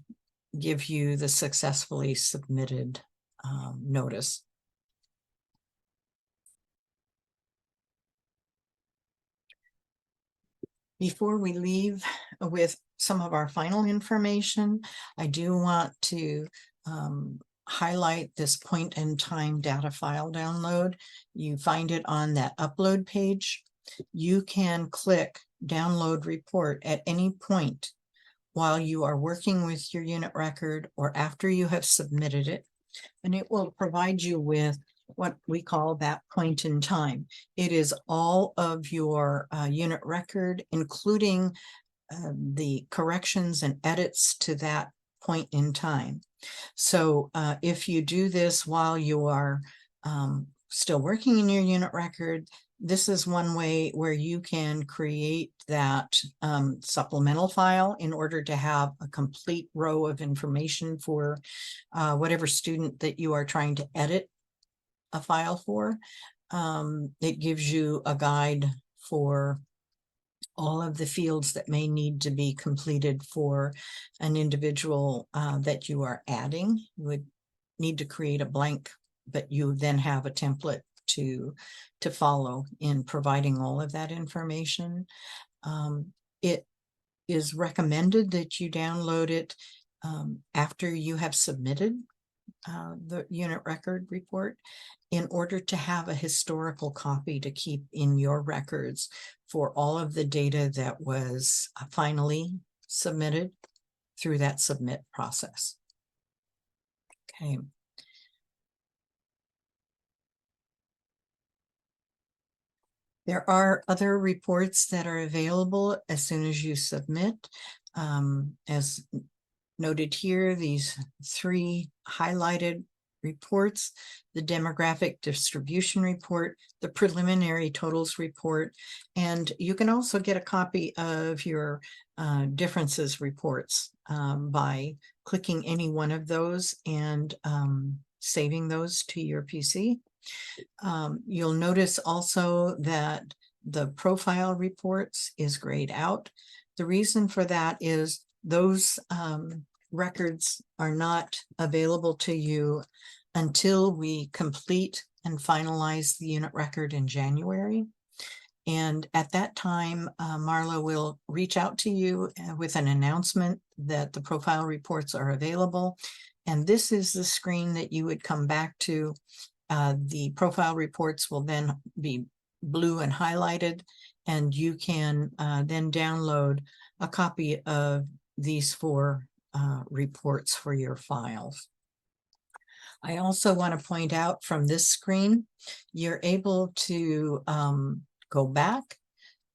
[SPEAKER 1] give you the successfully submitted notice. Before we leave with some of our final information, I do want to highlight this point in time data file download. You find it on that upload page. You can click download report at any point while you are working with your unit record or after you have submitted it, and it will provide you with what we call that point in time. It is all of your unit record, including the corrections and edits to that point in time. So if you do this while you are still working in your unit record, this is one way where you can create that supplemental file in order to have a complete row of information for whatever student that you are trying to edit a file for. It gives you a guide for all of the fields that may need to be completed for an individual that you are adding. You would need to create a blank, but you then have a template to follow in providing all of that information. It is recommended that you download it after you have submitted the unit record report, in order to have a historical copy to keep in your records for all of the data that was finally submitted through that submit process. Okay. There are other reports that are available as soon as you submit. As noted here, these 3 highlighted reports: the demographic distribution report, the preliminary totals report, and you can also get a copy of your differences reports by clicking any one of those and saving those to your PC. You'll notice also that the profile reports is grayed out. The reason for that is those records are not available to you until we complete and finalize the unit record in January. And at that time, Marla will reach out to you with an announcement that the profile reports are available. And this is the screen that you would come back to. The profile reports will then be blue and highlighted, and you can then download a copy of these 4 reports for your files. I also want to point out from this screen, you're able to go back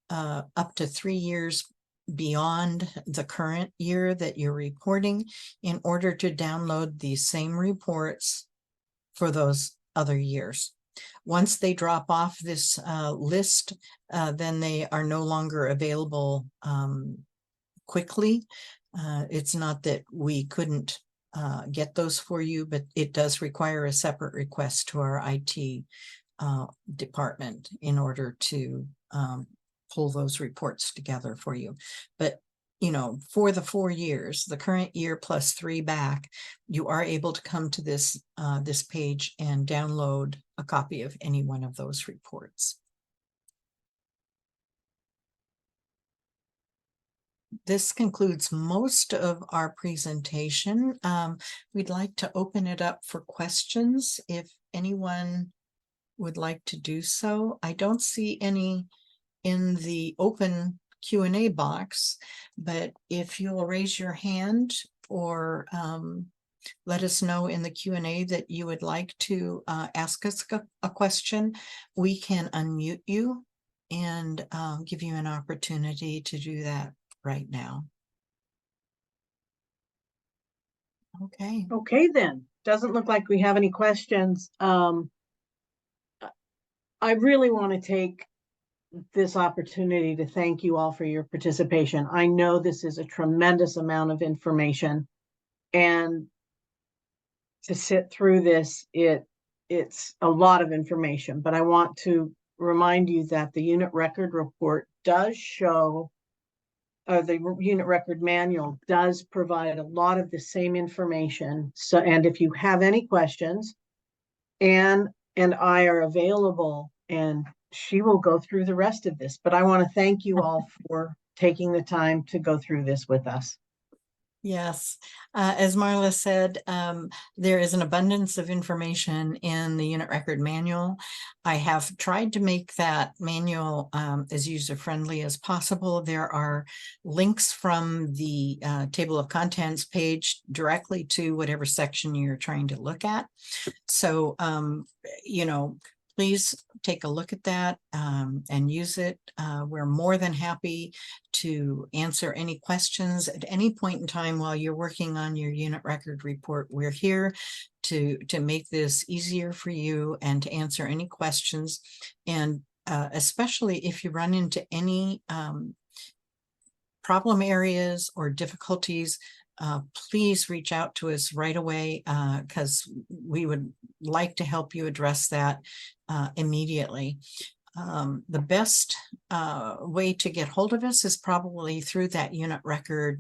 [SPEAKER 1] up to 3 years beyond the current year that you're reporting in order to download these same reports for those other years. Once they drop off this list, then they are no longer available quickly. It's not that we couldn't get those for you, but it does require a separate request to our IT department in order to pull those reports together for you. But you know, for the 4 years, the current year plus 3 back, you are able to come to this this page and download a copy of any one of those reports. This concludes most of our presentation. We'd like to open it up for questions if anyone would like to do so. I don't see any in the open Q&A box, but if you'll raise your hand or let us know in the Q&A that you would like to ask us a question, we can unmute you and give you an opportunity to do that right now. Okay.
[SPEAKER 2] Okay, then. Doesn't look like we have any questions. I really want to take this opportunity to thank you all for your participation. I know this is a tremendous amount of information, and to sit through this, it's a lot of information, but I want to remind you that the unit record report does show, the unit record manual does provide a lot of the same information. So, and if you have any questions, Anne and I are available, and she will go through the rest of this. But I want to thank you all for taking the time to go through this with us.
[SPEAKER 1] Yes, as Marla said, there is an abundance of information in the unit record manual. I have tried to make that manual as user-friendly as possible. There are links from the table of contents page directly to whatever section you're trying to look at. So, you know, please take a look at that and use it. We're more than happy to answer any questions at any point in time while you're working on your unit record report. We're here to make this easier for you and to answer any questions. And especially if you run into any problem areas or difficulties, please reach out to us right away because we would like to help you address that immediately. The best way to get hold of us is probably through that unit record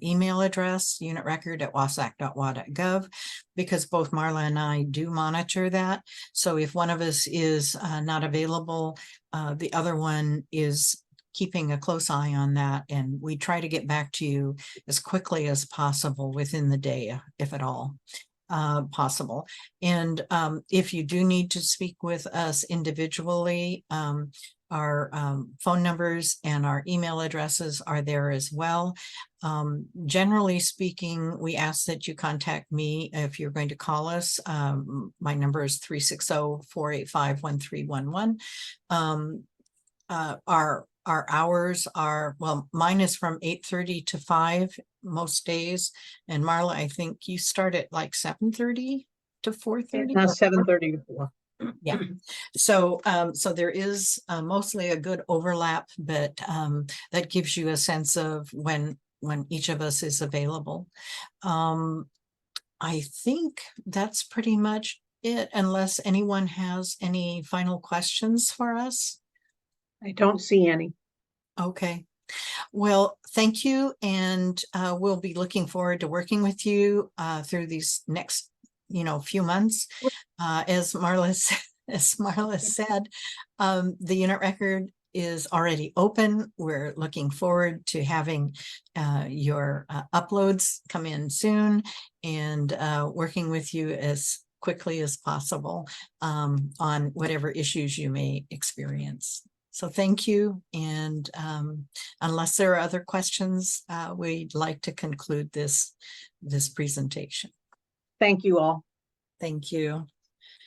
[SPEAKER 1] email address, unitrecord@wasac.wa.gov, because both Marla and I do monitor that. So if one of us is not available, the other one is keeping a close eye on that, and we try to get back to you as quickly as possible within the day, if at all possible. And if you do need to speak with us individually, our phone numbers and our email addresses are there as well. Generally speaking, we ask that you contact me if you're going to call us. My number is 360-485-1311. Our hours are, well, mine is from 8:30 to 5 most days. And Marla, I think you start at like 7:30 to 4:30?
[SPEAKER 2] 7:30 to 4.
[SPEAKER 1] Yeah. So, so there is mostly a good overlap, but that gives you a sense of when each of us is available. I think that's pretty much it, unless anyone has any final questions for us.
[SPEAKER 2] I don't see any.
[SPEAKER 1] Okay. Well, thank you. And we'll be looking forward to working with you through these next, few months. As Marla said, the unit record is already open. We're looking forward to having your uploads come in soon and working with you as quickly as possible on whatever issues you may experience. So thank you. And unless there are other questions, we'd like to conclude this presentation.
[SPEAKER 2] Thank you all.
[SPEAKER 1] Thank you.